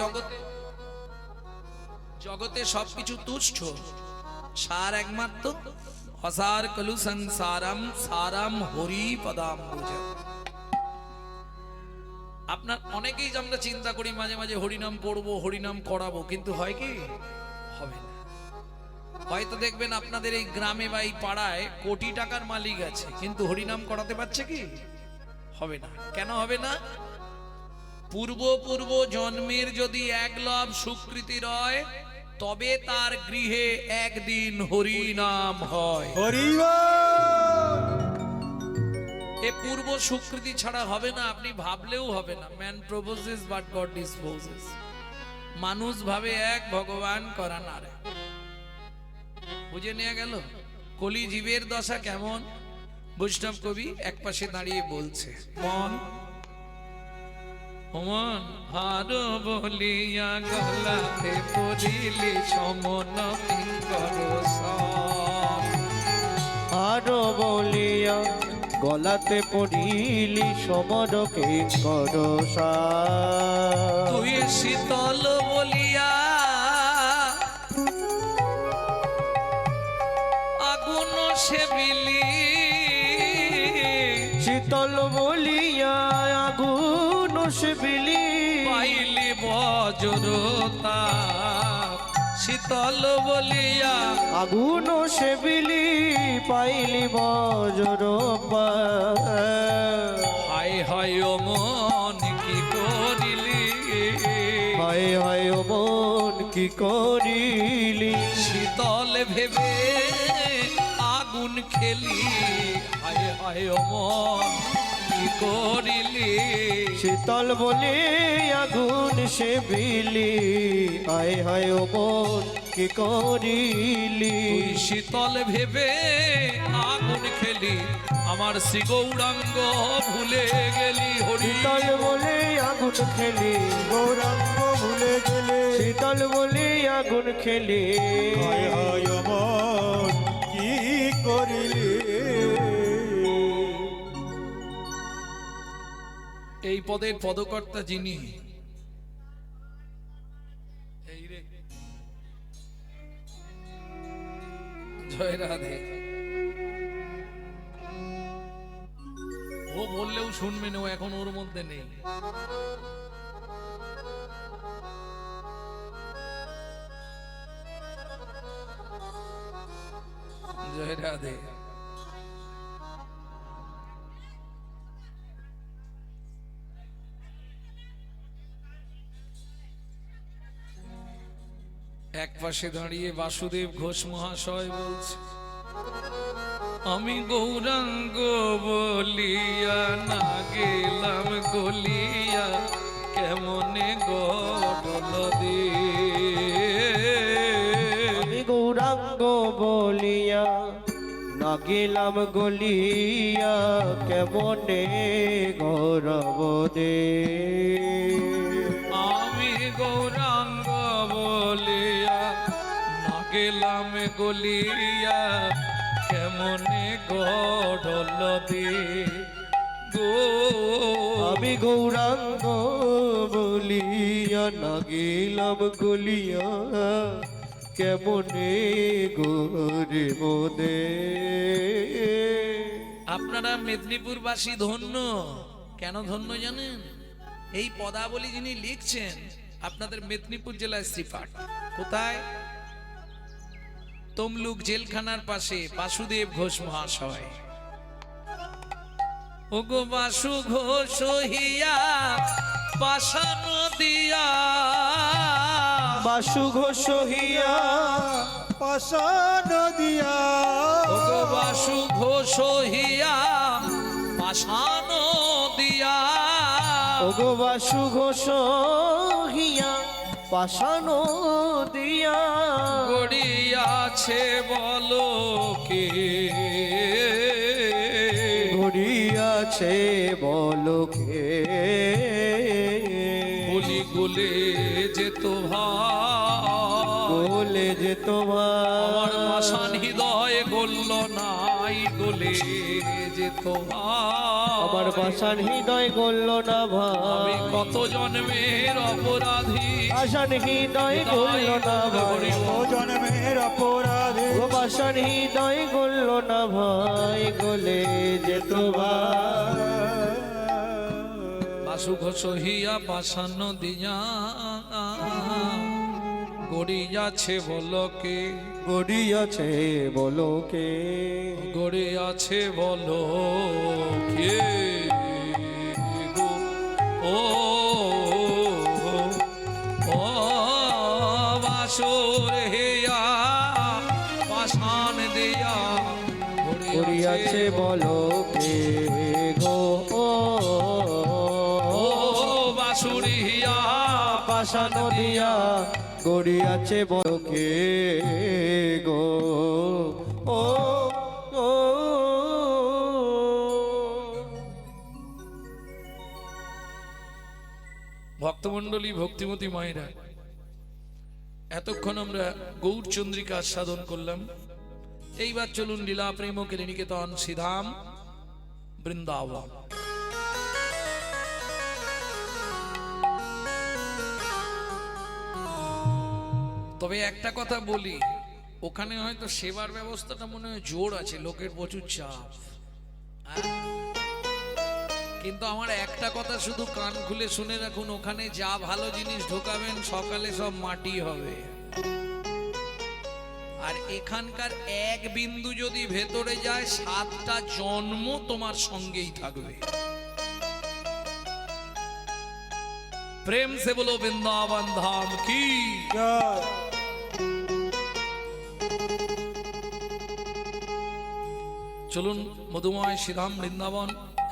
জগতে সবকিছু তুচ্ছ, সার একমাত্র অসার কলু সংসারম সারাম হরি পদাম্বুজ। আপনার অনেকেই আমরা চিন্তা করি মাঝে মাঝে হরিনাম পড়বো, হরিনাম করাবো, কিন্তু হয় কি? হবে না। হয়তো দেখবেন আপনাদের এই গ্রামে বা এই পাড়ায় কোটি টাকার মালিক আছে, কিন্তু হরিনাম করাতে পারছে কি? হবে না। কেন হবে না? পূর্ব জন্মের যদি এক লব সুকৃতি রয়, তবে তার গৃহে একদিন হরিনাম হয়। হরিবল এ পূর্ব সুকৃতি ছাড়া হবে না, আপনি ভাবলেও হবে না। Man proposes but god disposes. মানুষ ভাবে এক, ভগবান করা না রে। বুঝে নেওয়া গেল কলি জীবের দশা কেমন। বৈষ্ণব কবি এক পাশে দাঁড়িয়ে বলছে, মন মন হার বলিয়া গলাতে পড়িলি সমন কিঙ্কর সম। আরো বলিয়া গলাতে পড়িলি সমর কিঙ্কর সাম। তুই শীতল বলিয়া আগুন সেবিলি, শীতল বলিয়া আগুন সেবিলি, পাইলি বজ্রতা। শীতল বলিয়া আগুন সেবিলি, পাইলি বজ্র পায়। হায় হায় ও মন কি করিলি, হায় হায় ও মন কি করিলি, শীতল ভেবে আগুন খেলি। হায় হায় ও মন কি করিলি, শীতল বলে আগুন সেবিলি, হায় হায় ও মন কি করিলি। তুই শীতল ভেবে আগুন খেলি। খেলি, আমার শ্রী গৌরাঙ্গ ভুলে গেলি হরি। শীতল বলে আগুন খেলি, গৌরাঙ্গ ভুলে গেলে শীতল বলে আগুন খেলি। হায় হায় অমন কি করিলে। এই পদের পদকর্তা যিনি, এই রে জয় রাধে, ও বললেও শুনবে না, ও এখন ওর মধ্যে নেই। জয় রাধে। এক পাশে দাঁড়িয়ে বাসুদেব ঘোষ মহাশয় বলছে, আমি গৌরাঙ্গ বলিয়া না গেলাম গলিয়া, কেমনে গডল দে। আমি গৌরাঙ্গ বলিয়া না গেলাম গলিয়া, কেমনে গৌরব দে। আমি গৌরাঙ্গ বলিয়া না গেলাম গলিয়া, কেমনে গডল দে গো। আমি গৌরাঙ্গ বলিয়া না গেলাম গলিয়া, কেমনে গোরে মোদে। আপনারা মেদিনীপুরবাসী ধন্য। কেন ধন্য জানেন? এই পদাবলী যিনি লিখছেন আপনাদের মেদিনীপুর জেলায় শ্রীপাঠ। কোথায়? তমলুক জেলখানার পাশে বাসুদেব ঘোষ মহাশয়। ওগো বাসু ঘোষ হিয়া পাশান দিয়া, বাসু ঘোষ হিয়া পাষাণ দিয়া, ওগো বাসু ঘোষ হিয়া পাশান দিয়া, ওগো বাসু ঘোষ হিয়া পাশানো দিয়া। গড়িয়াছে বলো কে, গড়িয়াছে বলো কে। বলি গোলে যেত ভাই, বলে যে তোমার আমার পাষাণ হৃদয় গলল নাই, গোলে যেত ভাই। আমার পাষাণ হৃদয় গলল না আমি ভাই, কত জন্মের অপরাধী, পাষাণ হৃদয় গলল না ভাই, ও জন্মের অপরাধে ও পাষাণ হৃদয় গলল না ভাই, গলে যে তোমার। বাসু ঘোষ হিয়া পাষাণ দিয়া, গড়িয়াছে বলো কে, গড়িয়াছে বলো কে। গড়িয়াছে বলো কে গো। ও ও বাসুর হিয়া পাষাণ দিয়া, গড়িয়াছে বলো কে গো। ও বাসুর হিয়া পাশানো দিয়া, গড়িয়াছে বলো কে গো। ও ও ভক্তমণ্ডলী, ভক্তিমতী মায়েরা, এতক্ষণ আমরা গৌরচন্দ্রিকা আস্বাদন করলাম। এইবার চলুন লীলা প্রেম নিকেতন শ্রীধাম বৃন্দাবন। তবে একটা কথা বলি, ওখানে হয়তো সেবার ব্যবস্থাটা মনে হয় জোর আছে, লোকের প্রচুর চাপ। কিন্তু আমার একটা কথা শুধু কান খুলে শুনে রাখুন, ওখানে যা ভালো জিনিস ঢোকাবেন সকালে সব মাটি হবে। আর এখানকার এক বিন্দু যদি ভেতরে যায়, 7টা জন্ম তোমার সঙ্গেই থাকবে। প্রেম সে বলো বৃন্দাবন ধাম কি। জয়। চলুন মধুময় শ্রীধাম বৃন্দাবন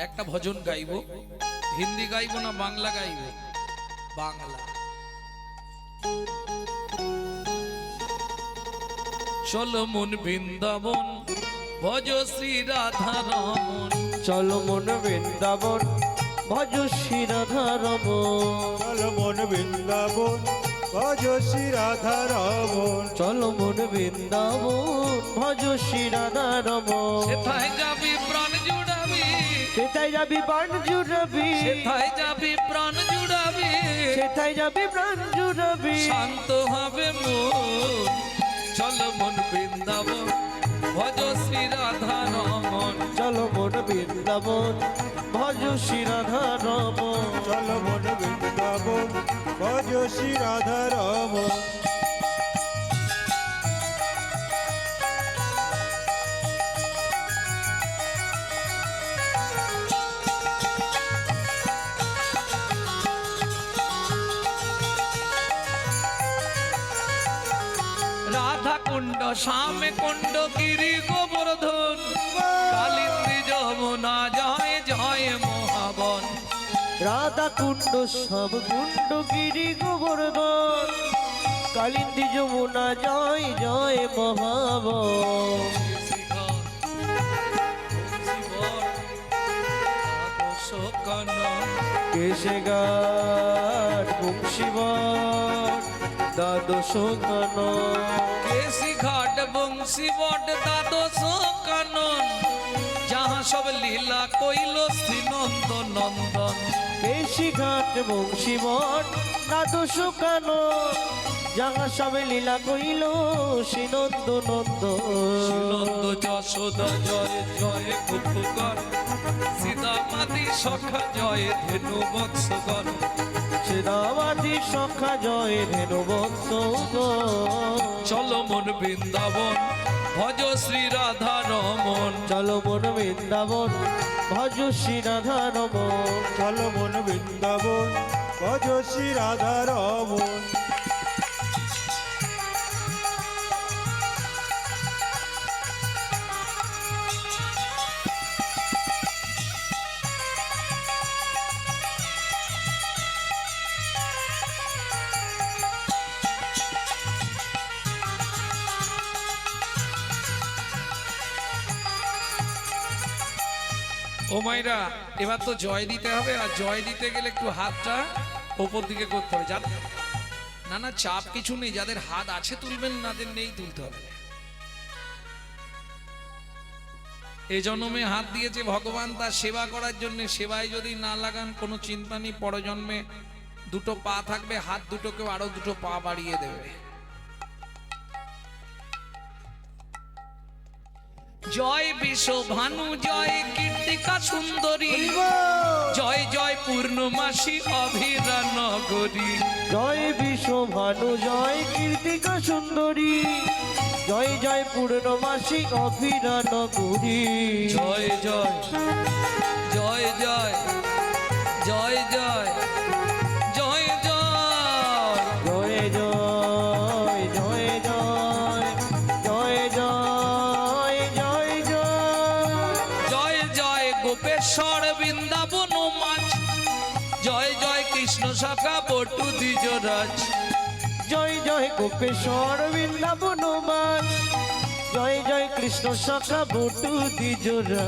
একটা ভজন গাইব। হিন্দি গাইব না বাংলা গাইব? বাংলা। চলো মন বৃন্দাবন ভজ শ্রী রাধা রমন চলো মন বৃন্দাবন ভজ শ্রী রাধা রমন চলো মন বৃন্দাবন ভজ শ্রী রাধা রমন চলো মন বৃন্দাবন ভজ শ্রী রাধা রমন সেথায় যাবি প্রাণ জুড়াবি সেটাই যাবি প্রাণ জুড়াবি সেথায় যাবি প্রাণ জুড়াবি সেটাই যাবি প্রাণ জুড়াবি শান্ত হবে মন চলো মন বৃন্দাবন ভজ শ্রী রাধা রমন চলো মন বৃন্দাবন ভজ শ্রী রাধা রমন চলো মন বৃন্দাবন ভজ শ্রী রাধা রমন রাধা কুণ্ড শ্যামে কুণ্ড গিরি গোবর্ধন কালিন্দী যমুনা জয় জয় মহাবন রাধা কুণ্ড সব কুণ্ড গিরি গোবর্ধন কালিন্দী যমুনা জয় জয় মহাবন কেশে গাট বংশীবট দ্বাদশ কানন কেশি ঘাট বংশী বট দ্বাদশ কানন যাহা সব লীলা কইল শ্রী নন্দ নন্দন কেশি ঘাট বংশীবট দ্বাদশ কানন যাহা সবে লীলা কইল শ্রীনন্দ নন্দ নন্দ যশোদা জয় জয় কুকুগণ সীতামাতি সখা জয় ধেনু বৎসগণ শ্রীরামাদি সখা জয় ধেনু বৎস চলো মন বৃন্দাবন ভজ শ্রী রাধা রমন চলো মন বৃন্দাবন ভজ শ্রী রাধা রমন চলো মন বৃন্দাবন ভজ শ্রী রাধা রমন ও মাইরা এবার তো জয় দিতে হবে আর জয় দিতে গেলে একটু হাতটা উপর দিকে করতে হবে না না চাপ কিছু নেই যাদের হাত আছে তুলবেন নাদের নেই তুলতে হবে এই জন্মে হাত দিয়েছে ভগবান তার সেবা করার জন্য সেবায় যদি না লাগান কোনো চিন্তা নেই পরজন্মে দুটো পা থাকবে হাত দুটোকেও আরো দুটো পা বাড়িয়ে দেবে জয় বিশ্ব ভানু জয় কীর্তিকা সুন্দরী জয় জয় পূর্ণমাসী অভিরা নগরী জয় বিশ্ব ভানু জয় কীর্তিকা সুন্দরী জয় জয় পূর্ণমাসী অভিরা নগরী জয় জয় জয় জয় জয় জয় জয় জয় জয় জয় জয় জয় জয় জয় জয় জয় জয় জয় গোপেশ্বর বৃন্দাবন মাছ জয় জয় কৃষ্ণ শাখা বটু দ্বিজরাজ জয় জয় গোপেশ্বর বৃন্দাবন মান জয় জয় কৃষ্ণ শাখা বটু দ্বিজরা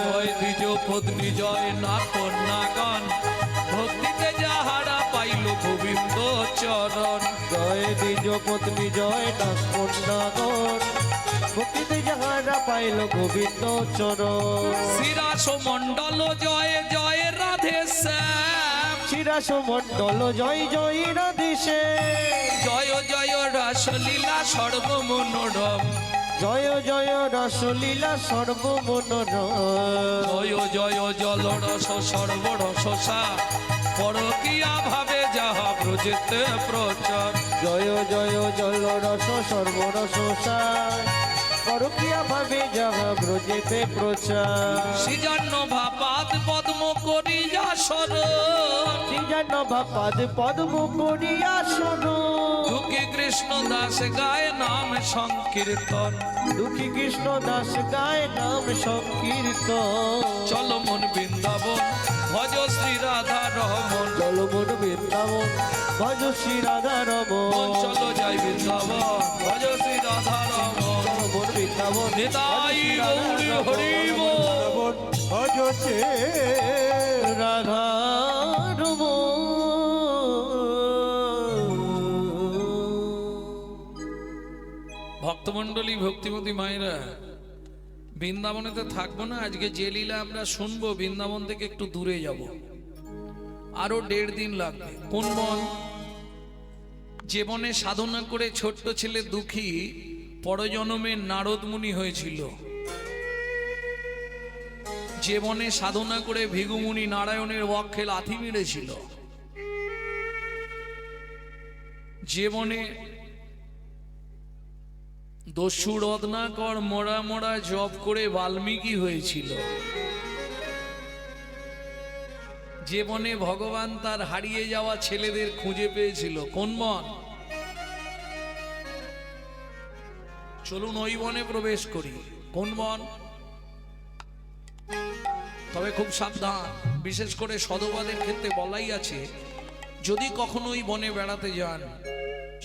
জয় দ্বিজ পত্নী জয় নাথ নাগন ভক্তিতে যাহারা পাইল গোবিন্দ চরণ জয় দ্বিজ পত্নী জয় নাগর ভক্তিতে যাহারা পাইল গোবিন্দ চরণ শিরাস মণ্ডল জয় জয় রাধে শ্যাম শিরাস মণ্ডল জয় জয় রাধেশে জয় জয় রাসলীলা সর্বমনোরম জয় জয় রসলীলা সর্বমনোরম জয় জয় জল রস সর্বরসা পরকিয়া ভাবে যাহা ব্রজেতে প্রচার জয় জয় জল রস সর্বরসার পরকিয়া ভাবে যাহা ব্রজেতে প্রচার সৃজন্য ভাপাত পদ্ম করিয়া শরণ শ্রীজান ভাপাদ পদ্ম করিয়া শোনো দুঃখী কৃষ্ণ দাস গায় নাম সংকীর্তন দুঃখী কৃষ্ণ দাস গায় নাম সংকীর্তন চলো মন বৃন্দাবন ভজ শ্রী রাধা রমন চলো মন বৃন্দাবন ভজ শ্রী রাধা রমন চলো যাই বৃন্দাবন ভজ শ্রী রাধা রমন চলো মন বৃন্দাবন বৃন্দাবন নিতাই গৌরী হরি বল। বৃন্দাবন ভজ সে রাধার ভক্তমণ্ডলী ভক্তিমতী মায়েরা, বৃন্দাবনেতে থাকবো না, আজকে যে লীলা আমরা শুনবো বৃন্দাবন থেকে একটু দূরে যাব, আরো 1.5 দিন লাগবে। কোন বন? যে বনে সাধনা করে ছোট্ট ছেলে দুঃখী পরজন্মে নারদ মুনি হয়েছিল, যে বনে সাধনা করে ভৃগুমুনি নারায়ণের বক্ষে লাথি মেরেছিল, যে বনে দস্যু রত্নাকর মরা মরা জপ করে বাল্মীকি হয়েছিল, যে বনে ভগবান তার হারিয়ে যাওয়া ছেলেদের খুঁজে পেয়েছিল। কোন বন? চলুন ওই বনে প্রবেশ করি। কোন বন? তবে খুব সাবধান, বিশেষ করে সদবাদের ক্ষেত্রে বলাই আছে, যদি কখনো ওই বনে বেড়াতে যান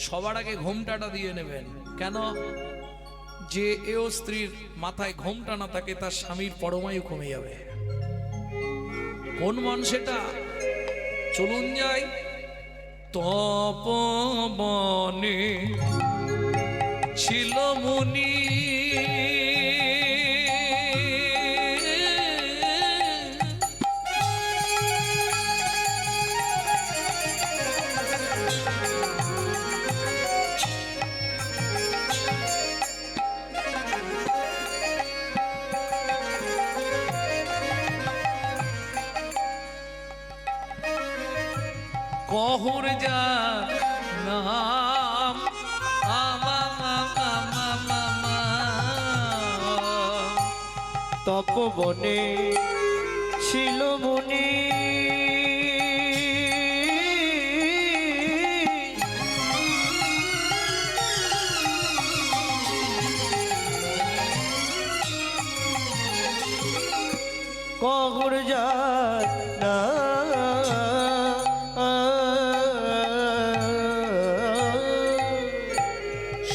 সবার আগে ঘোমটাটা দিয়ে নেবেন। কেন? যে এও স্ত্রীর মাথায় ঘোমটা না থাকে তার স্বামীর পরমায়ু কমে যাবে। কোন বন সেটা? চলুন যাই। তপবনে ছিল মুনি, কহুর যা নাম তপবনে ছিল মুনি, কহুর যার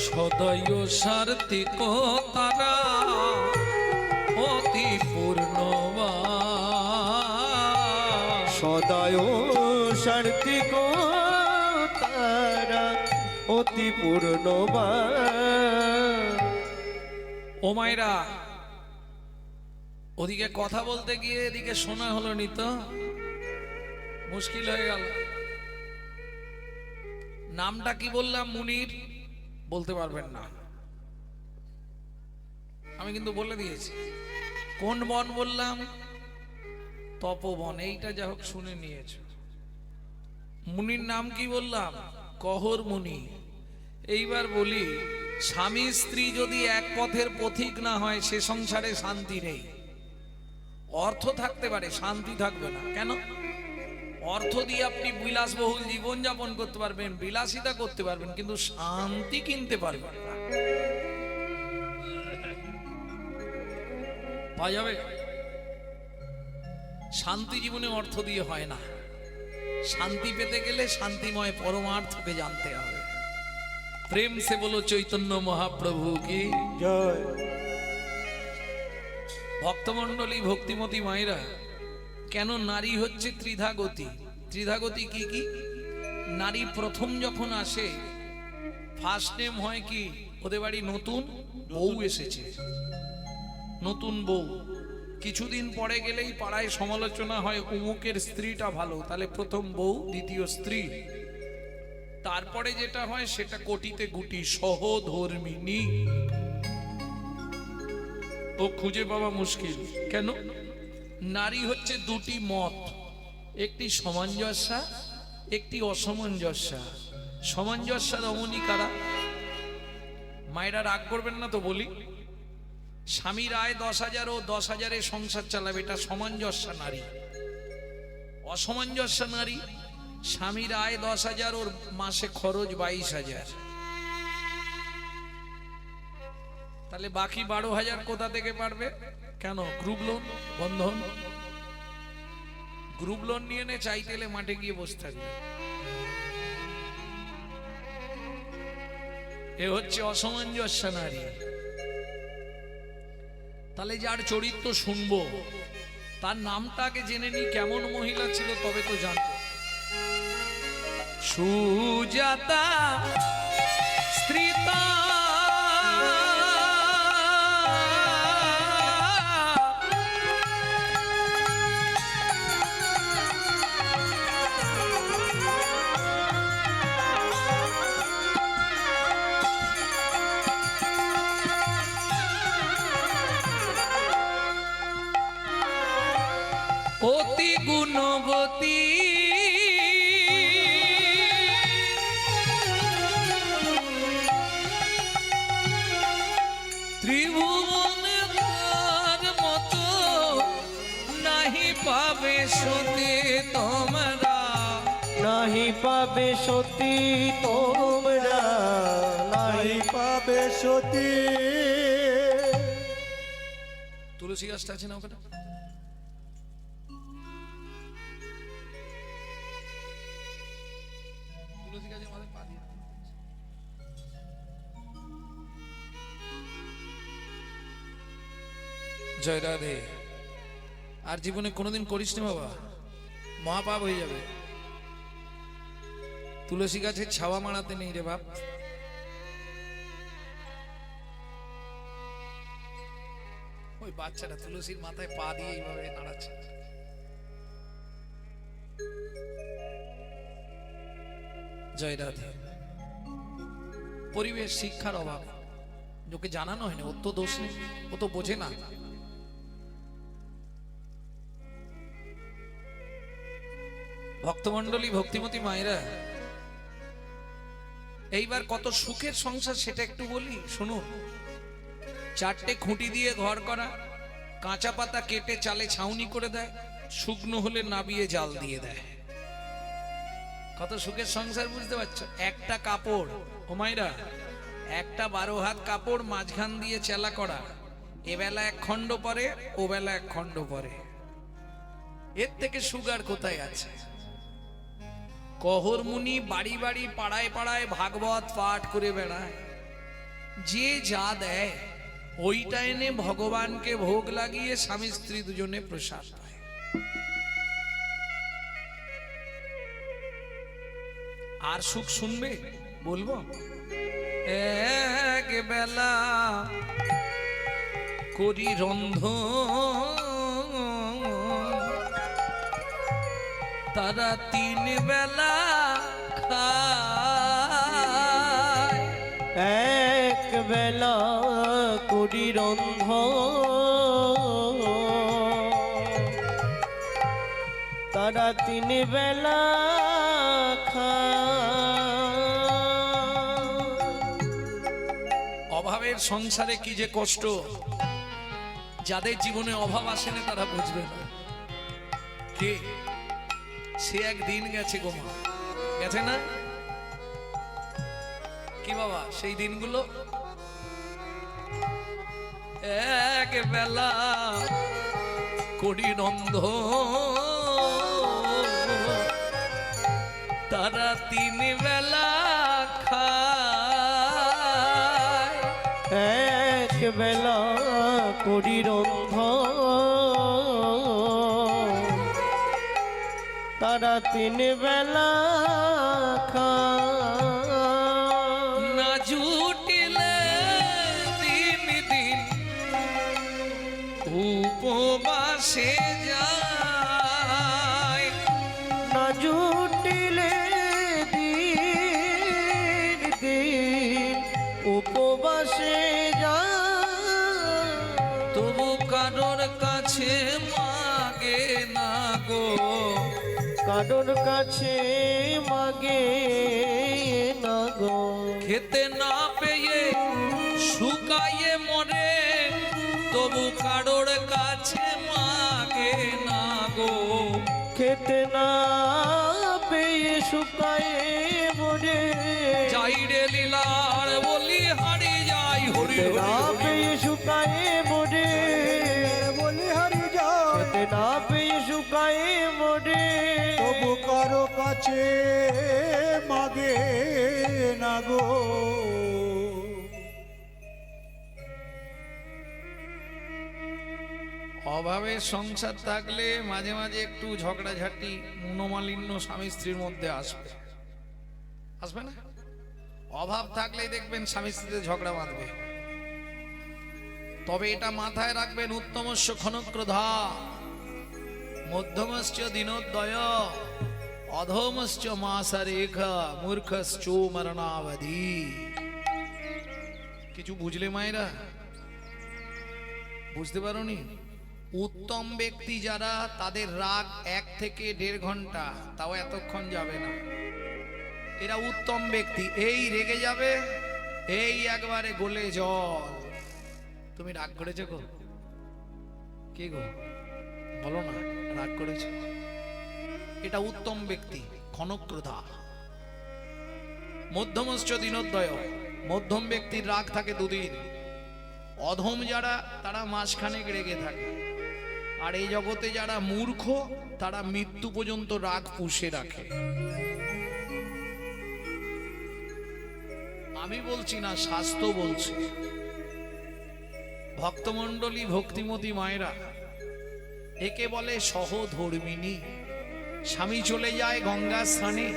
সদয় সার্থিক তারা অতি পূর্ণবান, সদায় সার্থিক তারা অতি পূর্ণবান। ও মায়েরা, ওদিকে কথা বলতে গিয়ে এদিকে শোনা হলো নি তো, মুশকিল হয়ে গেল। নামটা কি বললাম? মুনির বলতে পারবেন না, আমি কিন্তু বলে দিয়েছি। কোন বন বললাম? তপবন। এইটা যা হোক শুনে নিয়েছ। মুনির নাম কি বললাম? কহর মুনি। এইবার বলি, স্বামী স্ত্রী যদি এক পথের পথিক না হয় সে সংসারে শান্তি নেই। অর্থ থাকতে পারে, শান্তি থাকবে না। কেন? অর্থ দিয়ে আপনি বিলাসবহুল জীবন যাপন করতে পারবেন, বিলাসিতা করতে পারবেন, কিন্তু শান্তি কিনতে পারবেন না। পাওয়া যাবে? শান্তি জীবনে অর্থ দিয়ে হয় না। শান্তি পেতে গেলে শান্তিময় পরমার্থকে জানতে হবে। প্রেম সে বলো চৈতন্য মহাপ্রভু কি জয়। ভক্তমণ্ডলী ভক্তিমতী মায়েরা, কেন নারী হচ্ছে ত্রিধাগতি? ত্রিধাগতি কি কি? নারী প্রথম যখন আসে ফার্স্ট নেম হয় কি? ওদের বাড়ি নতুন বউ এসেছে, নতুন বউ। কিছুদিন পরে গেলেই পাড়ায় সমালোচনা হয়, অমুকের স্ত্রীটা ভালো, তাহলে প্রথম বউ, দ্বিতীয় স্ত্রী। তারপরে যেটা হয় সেটা কোটিতে গুটি, সহধর্মিনী। ও খুঁজে পাওয়া মুশকিল। কেন? নারী হচ্ছে দুটি মত, একটি সামঞ্জস্যা, একটি অসামঞ্জস্যা। সামঞ্জস্যা রমণী কারা? মায়েরা রাগ করবেন না তো বলি, স্বামীর আয় 10,000 ও 10,000-এ সংসার চালাবে, এটা সামঞ্জস্যা নারী। অসামঞ্জস্যা নারী, স্বামীর আয় 10,000 ওর মাসে খরচ 22,000, তাহলে বাকি 12,000 কোথা থেকে পারবে? কেন? গ্রুপ লোন, বন্ধন। গ্রুপ লোন নিয়ে নে, চাইতে এলে মাঠে গিয়ে বসে থাকবে। এ হচ্ছে অসামঞ্জস্য নারী। তাহলে যার চরিত্র শুনবো তার নামটাকে জেনে নি, কেমন মহিলা ছিল তবে তো জানবো। সুজাতা স্ত্রীতা অতি গুণবতী ত্রিভুবনে তার মতো নাহি পাবে সতী তোমরা, নাহি পাবে সতী তোমরা, নাহি পাবে সতী। তুলসী গাছটা আছে না ওখানে? তুলসী গাছের মাথায় পা দিয়ে জয় রাধে। আর জীবনে কোনোদিন করিস না বাবা, মহাপাপ হয়ে যাবে। তুলসী গাছের ছাওয়া মারাতে নেই রে বাপ। ওই বাচ্চাটা তুলসীর মাথায় পা দিয়ে এইভাবে নাড়াচ্ছে। জয় রাধে। পরিবেশ শিক্ষার অভাব, লোকে জানানো হয়নি, ওর তো দোষ নেই, ও তো বোঝে না। ভক্তমন্ডলী, ভক্তিমতী মায়েরা, এইবার কত সুখের সংসার সেটা একটু বলি শুনুন। 4টে খুঁটি দিয়ে ঘর করা, কাঁচা পাতা কেটে চালে ছাউনি করে দেয়, শুকনো হলে নাবিয়ে জাল দিয়ে দেয়। কত সুখের সংসার বুঝতে পারছো? একটা কাপড়, ও মায়েরা, একটা 12 হাত কাপড় মাঝখান দিয়ে চেলা করা, এবেলা 1 খণ্ড পরে, ও বেলা 1 খণ্ড পরে। এর থেকে সুগার কোথায় আছে? কহর মুনি বাড়ি বাড়ি পাড়ায় পাড়ায় ভাগবত পাঠ করে বেড়ায়, যে যা দেয় ওইটা এনে ভগবানকে ভোগ লাগিয়ে স্বামী স্ত্রী দুজনে প্রসাদ পায়। আর সুখ শুনবে বলবো? এক বেলা করি রন্ধন, তারা 3 বেলা খায়। এক বেলা করি রন্ধন, তারা 3 বেলা খায়। অভাবের সংসারে কি যে কষ্ট, যাদের জীবনে অভাব আসে না তারা বুঝবে না। কে সে একদিন গেছে গো মা, গেছে না কি বাবা? সেই দিনগুলো এক বেলা করি রন্ধন, তারা 3 বেলা খায়। এক বেলা করি রন্ধন, তারা 3 বেলা খায়। না জুটিলে দিন দিন উপবাসে যায়, না জুটিলে দিন দিন উপবাসে যায়, তবু কারোর কাছে মাগে না গো, কারোর কাছে মাগে না গো। খেতে না পেয়ে শুকায়ে মরে, তবু কারোর কাছে মাগে না গো। খেতে না পেয়ে শুকায়ে মরে, যাই রে লীলার বলি হারি যাই, হরি খেতে হরি না হরি। পেয়ে শুকায়ে মরে, বলি হারি যায়, খেতে না পেয়ে শুকায়ে মরে, তবু কারো কাছে মাগে না গো। অভাবের সংসার থাকলে মাঝে মাঝে একটু ঝগড়াঝাটি মনোমালিন্য স্বামী স্ত্রীর মধ্যে আসবে, আসবে না? অভাব থাকলেই দেখবেন স্বামী স্ত্রীতে ঝগড়া বাঁধবে। তবে এটা মাথায় রাখবেন, উত্তমস্য ক্ষণক্রোধা, মধ্যমশ্চ দিনোদয়, অধমশ্চ মাসরেখা, মূর্খশ্চ মরণাবধি। কিছু বুঝলে মায়েরা? বুঝতে পারোনি? উত্তম ব্যক্তি যারা, তাদের রাগ 1 থেকে 1.5 ঘন্টা, তাও এতক্ষণ যাবে না। এরা উত্তম ব্যক্তি। এই রেগে যাবে, এই একবারে গলে জল। তুমি রাগ করেছো গো? কে গো? বলো না, রাগ করেছো? এটা উত্তম ব্যক্তি, ক্ষণক্রোধা। মধ্যমশ্চ দিনোদয়, মধ্যম ব্যক্তির রাগ থাকে 2 দিন। অধম যারা, তারা মাসখানেক রেগে থাকে। আর এই জগতে যারা মূর্খ, তারা মৃত্যু পর্যন্ত রাগ পুষে রাখে। আমি বলছি না, শাস্ত্র বলছে। ভক্তমণ্ডলী, ভক্তিমতী মায়েরা, একে বলে সহধর্মিণী। স্বামী চলে যায় গঙ্গা স্নানে,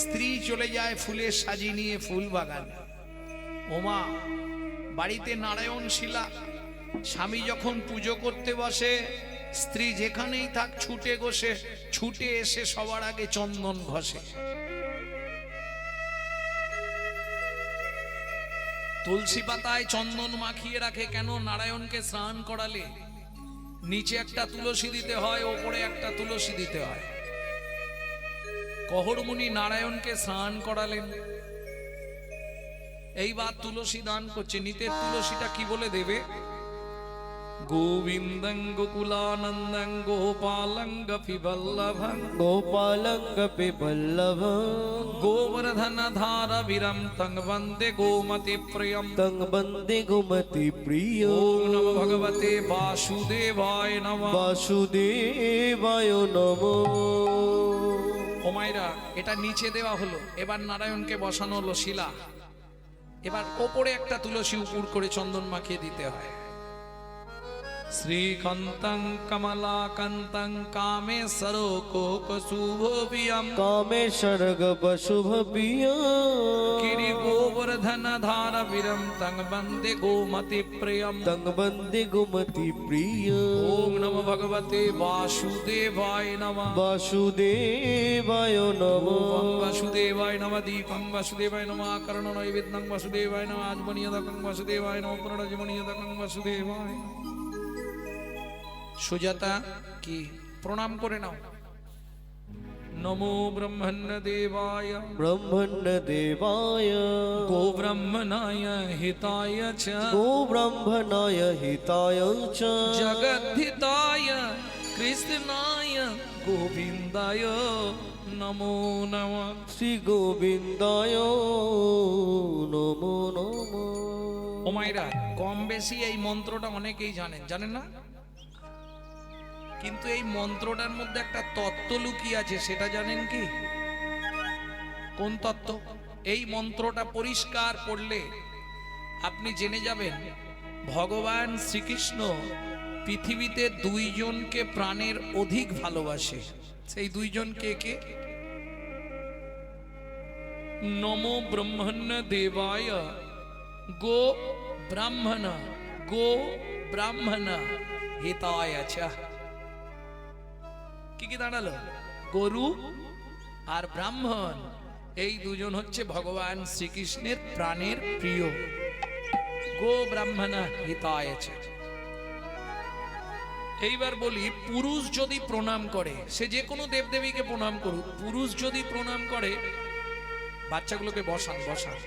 স্ত্রী চলে যায় ফুলের সাজি নিয়ে ফুল বাগানে। ওমা, বাড়িতে নারায়ণ শিলা, স্বামী যখন পুজো করতে বসে, স্ত্রী যেখানেই থাক ছুটে এসে সবার আগে চন্দন ঘষে। তুলসী পাতায় চন্দন মাখিয়ে রাখে। কেন? নারায়ণকে স্নান করালে নিচে একটা তুলসী দিতে হয়, ওপরে একটা তুলসী দিতে হয়। কহরমুনি নারায়ণকে স্নান করালেন, এইবার তুলসী দান করছে। নিতের তুলসীটা কি বলে দেবে? গোবিন্দং গোকুলানন্দং গোপালং গোপীবল্লভং গোপালং গোপীবল্লভং গোবর্ধন ধারবিরম তং বন্দে গোমতি প্রিয়ম তং বন্দে গোমতি প্রিয়। ওম নমো ভগবতে বাসুদেবায় নমঃ। বাসুদেবায় নমঃ। ও মায়েরা, এটা নিচে দেওয়া হলো। এবার নারায়ণকে বসানো হলো শিলা। এবার ওপরে একটা তুলসী উপর করে চন্দন মাখিয়ে দিতে হয়। শ্রীকান্তং কমলাকান্তং কামেশ্বরো কোকশুভবিয়ম কামেশ্বর শুভ প্রিয়। কিরি গোবর্ধন ধারবিরম তং বন্দে গোমতি প্রিয়ম তং বন্দে গোমতি প্রিয়। ওম নমো ভগবতে বাসুদেবায় নমঃ। বাসুদেবায় নমঃ। ওম বাসুদেবায় নমঃ। দীপং বাসুদেবায় নমঃ। আকর্ণ নৈবেদ্যং বাসুদেবায় নমঃ। আজমনিয়দকং বাসুদেবায় নমঃ। পুনরজমনিয়দকং বাসুদেবায় নমঃ। সুজাতা কি প্রণাম করে নাও। নমো ব্রহ্মণ্য দেবায় ব্রহ্মণ্য দেবায় গো ব্রহ্মণায় হিতায় চ গো ব্রহ্মণায় হিতায় চ জগদ্ধিতায় কৃষ্ণায় গোবিন্দায় নমো নমঃ। শ্রী গোবিন্দায় নমো নমঃ। ও মায়েরা, কম বেশি এই মন্ত্রটা অনেকেই জানেন, জানেন না? কিন্তু এই মন্ত্রটার মধ্যে একটা তত্ত্ব লুকিয়ে আছে, সেটা জানেন কি? কোন তত্ত্ব? এই মন্ত্রটা পরিষ্কার পড়লে আপনি জেনে যাবেন, ভগবান শ্রীকৃষ্ণ পৃথিবীতে 2 জনকে প্রাণের অধিক ভালোবাসে। সেই 2 জন কে কে? নমো ব্রহ্মণ্য দেবায় গো ব্রাহ্মণ হিতায় চ। কি কি দাঁড়ালো? গরু আর ব্রাহ্মণ, এই 2 জন হচ্ছে ভগবান শ্রীকৃষ্ণের প্রাণের প্রিয়। গো ব্রাহ্মণ হিতায় চ। এইবার বলি, পুরুষ যদি প্রণাম করে, সে যে কোনো দেবদেবীকে প্রণাম করুক, পুরুষ যদি প্রণাম করে, বাচ্চাগুলোকে বসান বসান।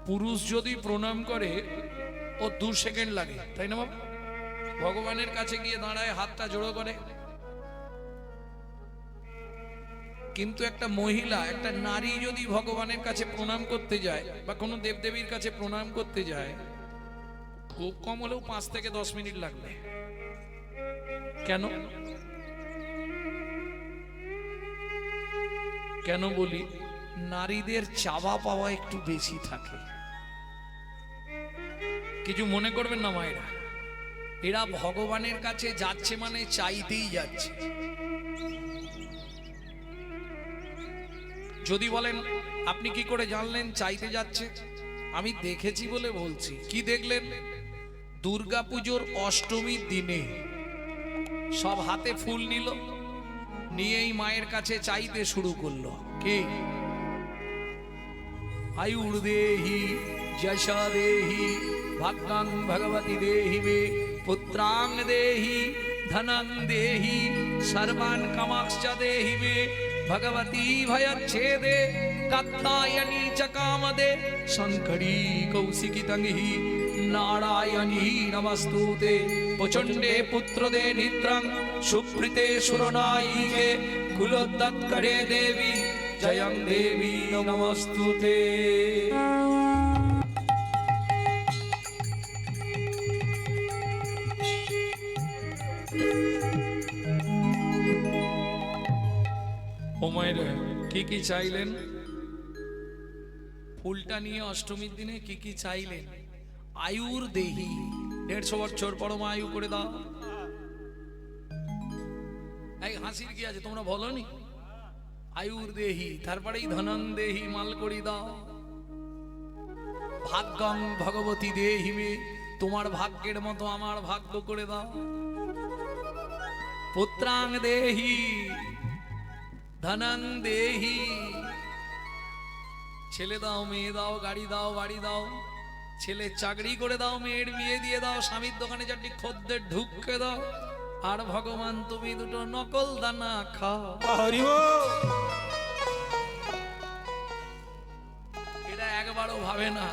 পুরুষ যদি প্রণাম করে, ও 2 সেকেন্ড লাগে, তাই না বাবা? ভগবানের কাছে গিয়ে দাঁড়ায়, হাতটা জোড়ো করে। কিন্তু একটা মহিলা, একটা নারী যদি ভগবানের কাছে প্রণাম করতে যায় বা কোনো দেবদেবীর কাছে প্রণাম করতে যায়, খুব কম হলেও 5 থেকে 10 মিনিট লাগবে। কেন? কেন বলি, নারীদের চাওয়া পাওয়া একটু বেশি থাকে। কিছু মনে করবেন না মায়েরা, এরা ভগবানের কাছে যাচ্ছে মানে চাইতেই যাচ্ছে। যদি বলেন আপনি কি করে জানলেন চাইতে যাচ্ছে, আমি দেখেছি বলে বলছি। কি দেখলেন? দুর্গাপুজোর অষ্টমীর দিনে সব হাতে ফুল নিল, নিয়েই মায়ের কাছে চাইতে শুরু করলো। কি? আয়ুর দেহি, যশা দেহি, ভাগ্যাং ভগবতী দেহি মে, পুত্রাং দেহি, ধনং দেহি, সর্বান কামাক্ষ দেহি মে, ভগবতী ভয়চ্ছেদে, কাত্যায়নী চ কামদে, শঙ্করী কৌশিকী তঙ্গি, নারায়ণী নমস্তুতে, প্রচণ্ডে পুত্রদে নিদ্রাং, সুপ্রীতে সুরনায়িকে, কুলোদ্দৎকরে দেবী, জয়ং দেবী নমস্তুতে। ও মায়েরা, কি কি চাইলেন? ফুলটা নিয়ে অষ্টমীর দিনে কি কি চাইলেন? আয়ুর দেহি, 150 বছর পরমা আয়ু করে দাও। এই হাসির কি আছে, তোমরা বলনি? আয়ুর দেহি, তারপরেই ধনং দেহি, মাল করি দাও। ভাগ্যং ভগবতী দেহি মে, তোমার ভাগ্যের মতো আমার ভাগ্য করে দাও। পুত্রাং দেহি, ধনং দেহি, ছেলে দাও, মেয়ে দাও, গাড়ি দাও, বাড়ি দাও। ছেলে চাকরি করে দাও, মেয়ের বিয়ে দিয়ে দাও, স্বামীর দোকানে চারটি খদ্দের ঢুকে দাও। আর ভগবান তুমি দুটো নকল দানা খাও। এটা একবারও ভাবে না।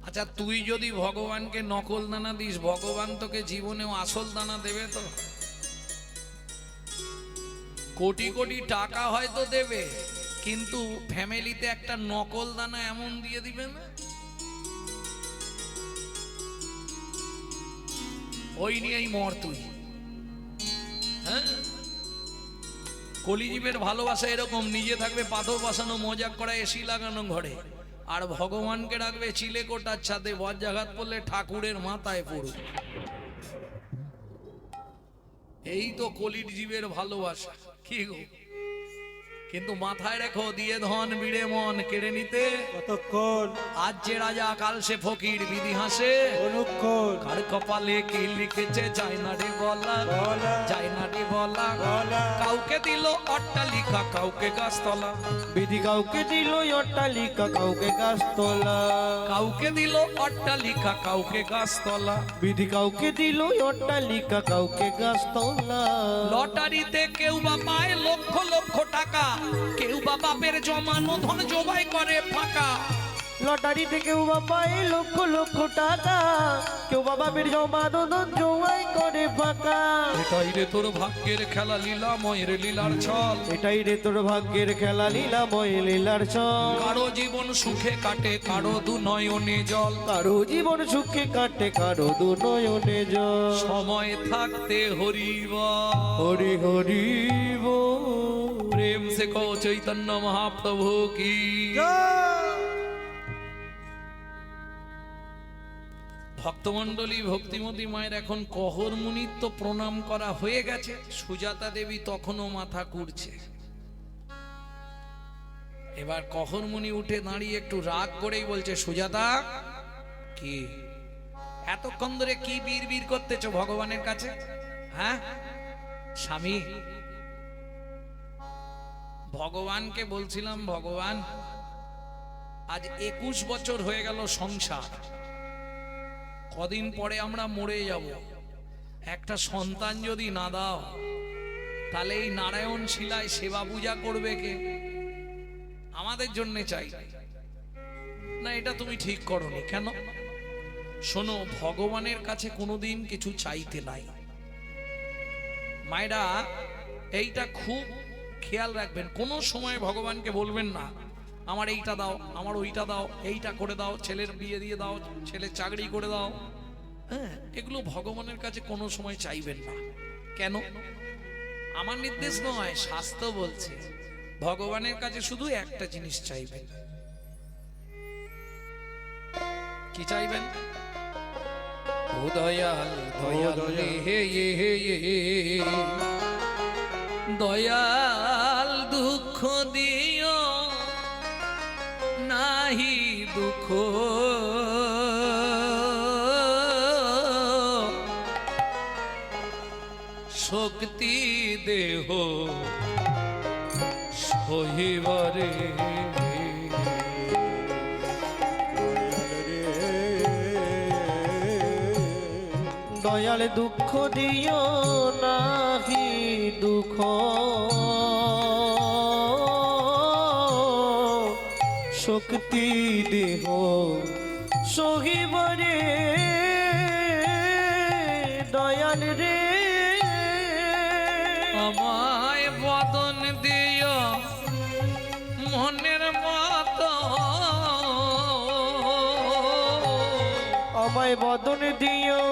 আচ্ছা, তুই যদি ভগবানকে নকল দানা দিস, ভগবান তোকে জীবনেও আসল দানা দেবে তো? কোটি কোটি টাকা হয়তো দেবে, কিন্তু ফ্যামিলিতে একটা নকল দানা এমন দিয়ে দিবে না, ওই নিয়েই মর তুই। হ্যাঁ, কলিজীবের ভালোবাসা এরকম, নিজে থাকবে পাথর বসানো, মজাক করা, এসি লাগানো ঘরে, আর ভগবানকে রাখবে চিলে কোটার ছাদে, বজ্রাঘাত পড়লে ঠাকুরের মাথায় পড়ুক। এই তো কলির জীবের ভালোবাসা। কি গো? কিন্তু মাথায় রেখো, দিয়ে ধন বিড়ে মন কেড়ে নিতে কতক্ষণ? আজ যে রাজা কাল সে ফকির, বিধি হাসে অনুক্ষণ। কার কপালে কি লিখেছে যায় না রে বলা, বলা। যায় না রে বলা। বলা। কাউকে দিল অট্টালিকা, কাউকে গাছতলা, বিধি কাউকে দিল অট্টালিকা, কাউকে গাছতলা। কাউকে দিল অট্টালিকা, কাউকে গাছতলা। বিধি কাউকে দিল অট্টালিকা, কাউকে গাছতলা। লটারিতে কেউ বা পায় লক্ষ লক্ষ টাকা, কেউ বা বাপের জমানো ধন জবাই করে ফাঁকা। লটারিতে কেউ বা পায় লক্ষ লক্ষ টাকা, কেউ বা বাপের জমানো ধন জমাই করে ফাঁকা। এটাই রে তোর ভাগ্যের খেলা, লীলা ময়ের লীলার ছল। এটাই রে তোর ভাগ্যের খেলা, লীলাময় লীলার ছল। কারো জীবন সুখে কাটে, কারো দু নয়নে জল। কারো জীবন সুখে কাটে, কারো দু নয়নে জল। সময় থাকতে হরিবা, হরি হরি বল। প্রেম সে কো চৈতন্য মহাপ্রভু কি। ভক্তমন্ডলী, ভক্তিমতী মায়ের এখন কহর মুনির তো প্রণাম করা হয়ে গেছে, সুজাতা দেবী তখনও মাথা কুড়ছে। এবার কহর মুনি উঠে দাঁড়িয়ে একটু রাগ করেই বলছে, সুজাতা কি এতক্ষণ ধরে কি বিড় করতেছো ভগবানের কাছে? হ্যাঁ স্বামী, ভগবানকে বলছিলাম, ভগবান আজ 21 বছর হয়ে গেল সংসার, কদিন পরে আমরা মরে যাব, একটা সন্তান যদি না দাও তাহলে এই নারায়ণ শিলায় সেবা পূজা করবে কে? আমাদের জন্য চাই না, এটা তুমি ঠিক করোনি কেন? শোনো, ভগবানের কাছে কোনোদিন কিছু চাইতে নাই। মায়েরা এইটা খুব খেয়াল রাখবেন, কোনো সময় ভগবানকে বলবেন না আমার এইটা দাও, আমার ওইটা দাও, এইটা করে দাও, ছেলের বিয়ে দিয়ে দাও, ছেলের চাকরি করে দাও। হ্যাঁ, এগুলো ভগবানের কাছে কোনো সময় চাইবেন না। কেন? আমার নির্দেশ নয়, শাস্ত্র বলছে ভগবানের কাছে শুধু একটা জিনিস চাইবেন। কি চাইবেন? ও দয়াল দয়াল রে হে হে দয়াল দুঃখ দিও নাহি দুঃখ শক্তি দেহ সহিবারে দয়াল দুঃখ দিও নাহি দুঃখ শক্তি দেহ সহিবরে দয়াল রে আমায় বদন দিও মনের মতো আমায় বদন দিও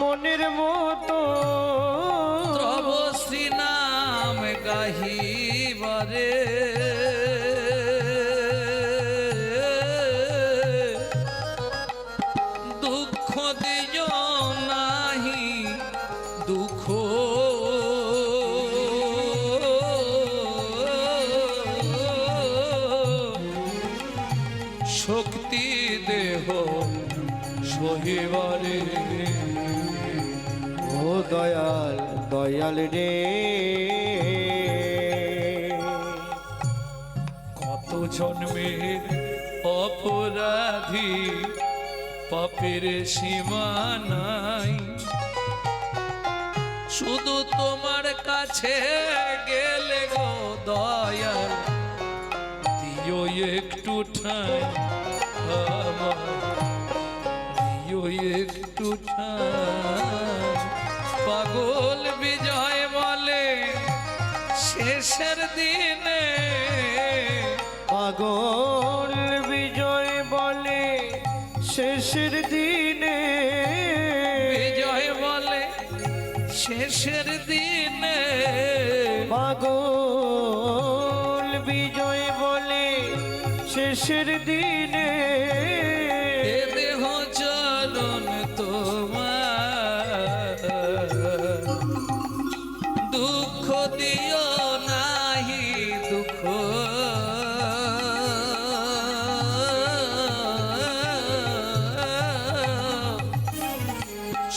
মনের মতো প্রভু নাম গাহিবারে দুঃখ দিও নাহি দুঃখ শক্তি দেহ সহিবারে ও দয়াল দয়াল রে কত জন্মের অপরাধী পাপের সীমা নাই, শুধু তোমার কাছে গেলে গো দয়াল দিও একটু ঠাঁই আমার, দিও একটু ঠাঁই। পাগল বিজয় বলে শেষের দিনে, পাগল বিজয় বলে শেষের দিনে, বিজয় বলে শেষের দিনে, পাগল বিজয় বলে শেষের দিনে এ দেহ চরণ তোমার দুঃখ দিও নাহি দুঃখ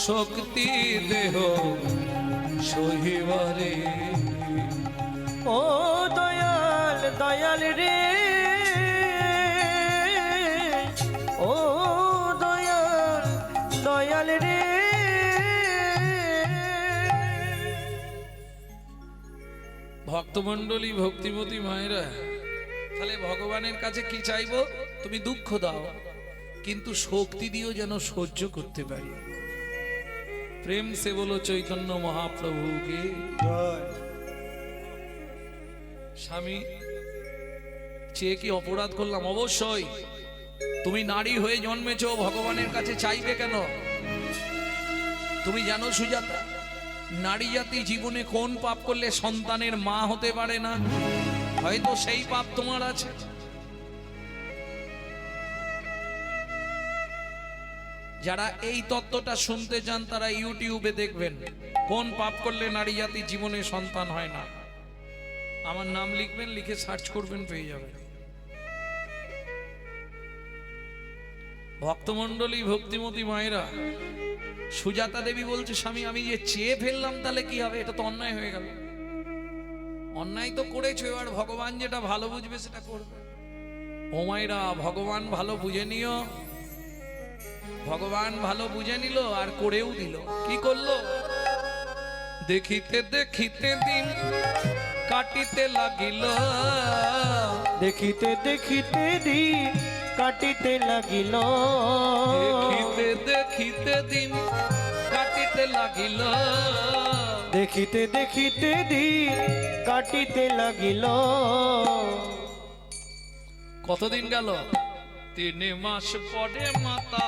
শক্তি দেহ সহিবারে ও দয়াল দয়াল রে ও দয়াল দয়াল রে ভক্তমণ্ডলী ভক্তিমতী মায়েরা, তাহলে ভগবানের কাছে কি চাইবো? তুমি দুঃখ দাও কিন্তু শক্তি দিও যেন সহ্য করতে পারি। প্রেম সে বলো চৈতন্য মহাপ্রভুকে জয়। স্বামী চেয়ে কি অপরাধ করলাম? অবশ্যই। তুমি নারী হয়ে জন্মেছো, ভগবানের কাছে চাইবে কেন? তুমি জানো সুজাতা, নারী জাতি জীবনে কোন পাপ করলে সন্তানের মা হতে পারে না? হয়তো সেই পাপ তোমার আছে। যারা এই তত্ত্বটা শুনতে চান তারা ইউটিউবে দেখবেন কোন পাপ করলে নারী জাতি জীবনে সন্তান হয় না। আমার নাম লিখবেন, লিখে সার্চ করবেন, পেয়ে যাবেন। ভক্তমণ্ডলী ভক্তিমতী মায়েরা, সুজাতা দেবী বলছে স্বামী আমি যে চেয়ে ফেললাম তাহলে কি হবে? এটা তো অন্যায় হয়ে গেল। অন্যায় তো করেছো, এবার ভগবান যেটা ভালো বুঝবে সেটা করবে। ও মায়েরা, ভগবান ভালো বুঝে নিও। ভগবান ভালো বুঝে নিল আর করেও দিল। কি করলো? দেখিতে দেখিতে দিন কাটিতে লাগিল, দেখিতে দেখিতে দিন কাটিতে লাগিল, দেখিতে দেখিতে দিন কাটিতে লাগিল, দেখিতে দেখিতে দিন কাটিতে লাগিল। কতদিন গেল? 3 মাস পরে মাতা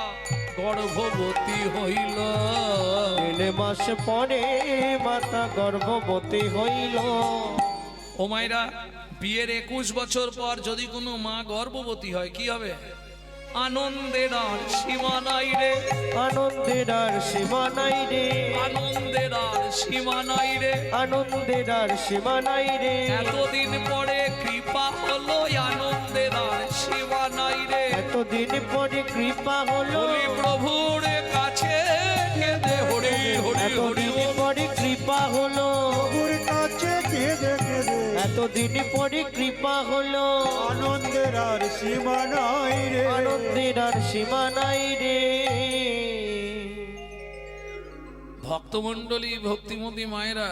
গর্ভবতী হইল, 3 মাস পরে মাতা গর্ভবতী হইল। ও মায়েরা, বিয়ের 21 বছর পর যদি কোনো মা গর্ভবতী হয় কি হবে? আনন্দের আর সীমা নাই রে, আনন্দের আর সীমা নাই রে, আনন্দের আর সীমা নাই রে। আনন্দের আর সীমা নাই রে। এতদিন পরে কৃপা হলো, আনন্দের আর সীমা নাই রে। এতদিন পরে কৃপা হলো, হরি প্রভুর কাছে কেঁদে হরি হরি হরি এতদিন পরে কৃপা হলো, প্রভুর কাছে কেঁদে কেঁদে এতদিন পরে কৃপা হলো। আনন্দের আর সীমা নাই রে, আনন্দের আর সীমা নাই রে। ভক্তমণ্ডলী, ভক্তিমতী মায়েরা,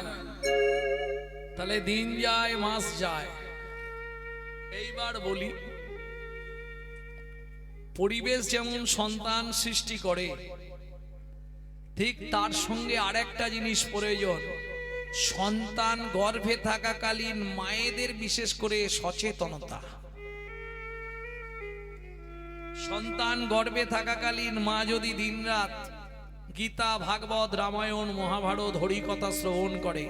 তাহলে দিন যায় মাস যায়। এইবার বলি, পরিবেশ যেমন সন্তান সৃষ্টি করে, ঠিক তার সঙ্গে আরেকটা জিনিস প্রয়োজন। সন্তান গর্ভে থাকাকালীন মায়েদের বিশেষ করে সচেতনতা। সন্তান গর্ভে থাকাকালীন মা যদি দিনরাত গীতা, ভাগবত, রামায়ণ, মহাভারত, হরিকথা শ্রবণ করে,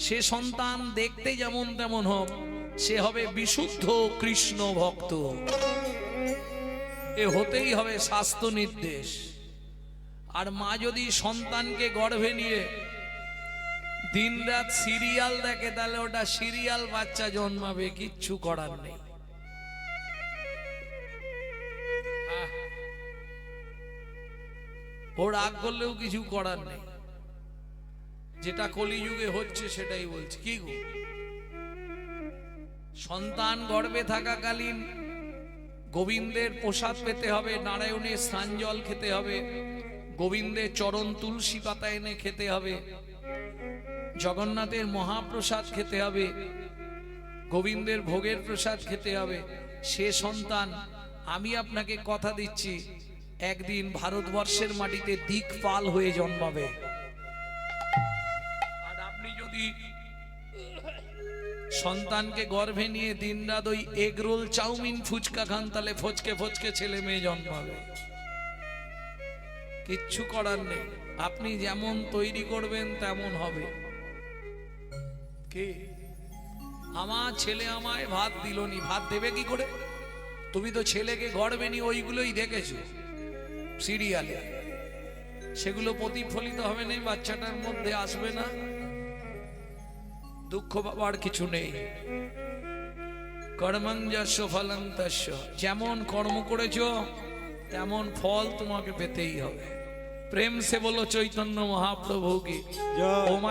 সে সন্তান দেখতে যেমন তেমন হোক, সে হবে বিশুদ্ধ কৃষ্ণ ভক্ত। এ হতেই হবে শাস্ত্র নির্দেশ। আর মা যদি সন্তানকে গর্ভে নিয়ে দিনরাত সিরিয়াল দেখে, তাহলে ওটা সিরিয়াল বাচ্চা জন্মাবে, কিচ্ছু করার নেই। ও রাগ করলেও কিছু করার নেই। যেটা কলিযুগে হচ্ছে সেটাই বলছি। কি গো, সন্তান গর্ভে থাকাকালীন গোবিন্দের প্রসাদ পেতে হবে, নারায়ণের স্নান জল খেতে হবে, গোবিন্দের চরণ তুলসী পাতা এনে খেতে হবে, জগন্নাথের মহাপ্রসাদ খেতে হবে, গোবিন্দের ভোগের প্রসাদ খেতে হবে। সে সন্তান, আমি আপনাকে কথা দিচ্ছি, একদিন ভারতবর্ষের মাটিতে দিকপাল হয়ে জন্মাবে। আর আপনি যদি সন্তানকে গর্ভে নিয়ে দিনরাত ওই এগ রোল, চাউমিন, ফুচকা খান, তাহলে ফচকে ফচকে ছেলে মেয়ে জন্মাবে। কিচ্ছু করার নেই, আপনি যেমন তৈরি করবেন তেমন হবে। কে? আমার ছেলে আমায় ভাত দিলনি, ভাত দেবে কি করে? তুমি তো ছেলেকে গর্ভে নিয়ে ওইগুলোই দেখেছো সিরিয়ালে, সেগুলো প্রতিফলিত হবে না, বাচ্চাটার মধ্যে আসবে না। দুঃখ পাবার কিছু নেই। কর্মং যস্য ফলং তস্য, যেমন কর্ম করেছো তেমন ফল তোমাকে পেতেই হবে। প্রেম সে বলো চৈতন্য মহাপ্রভু কি। জয়।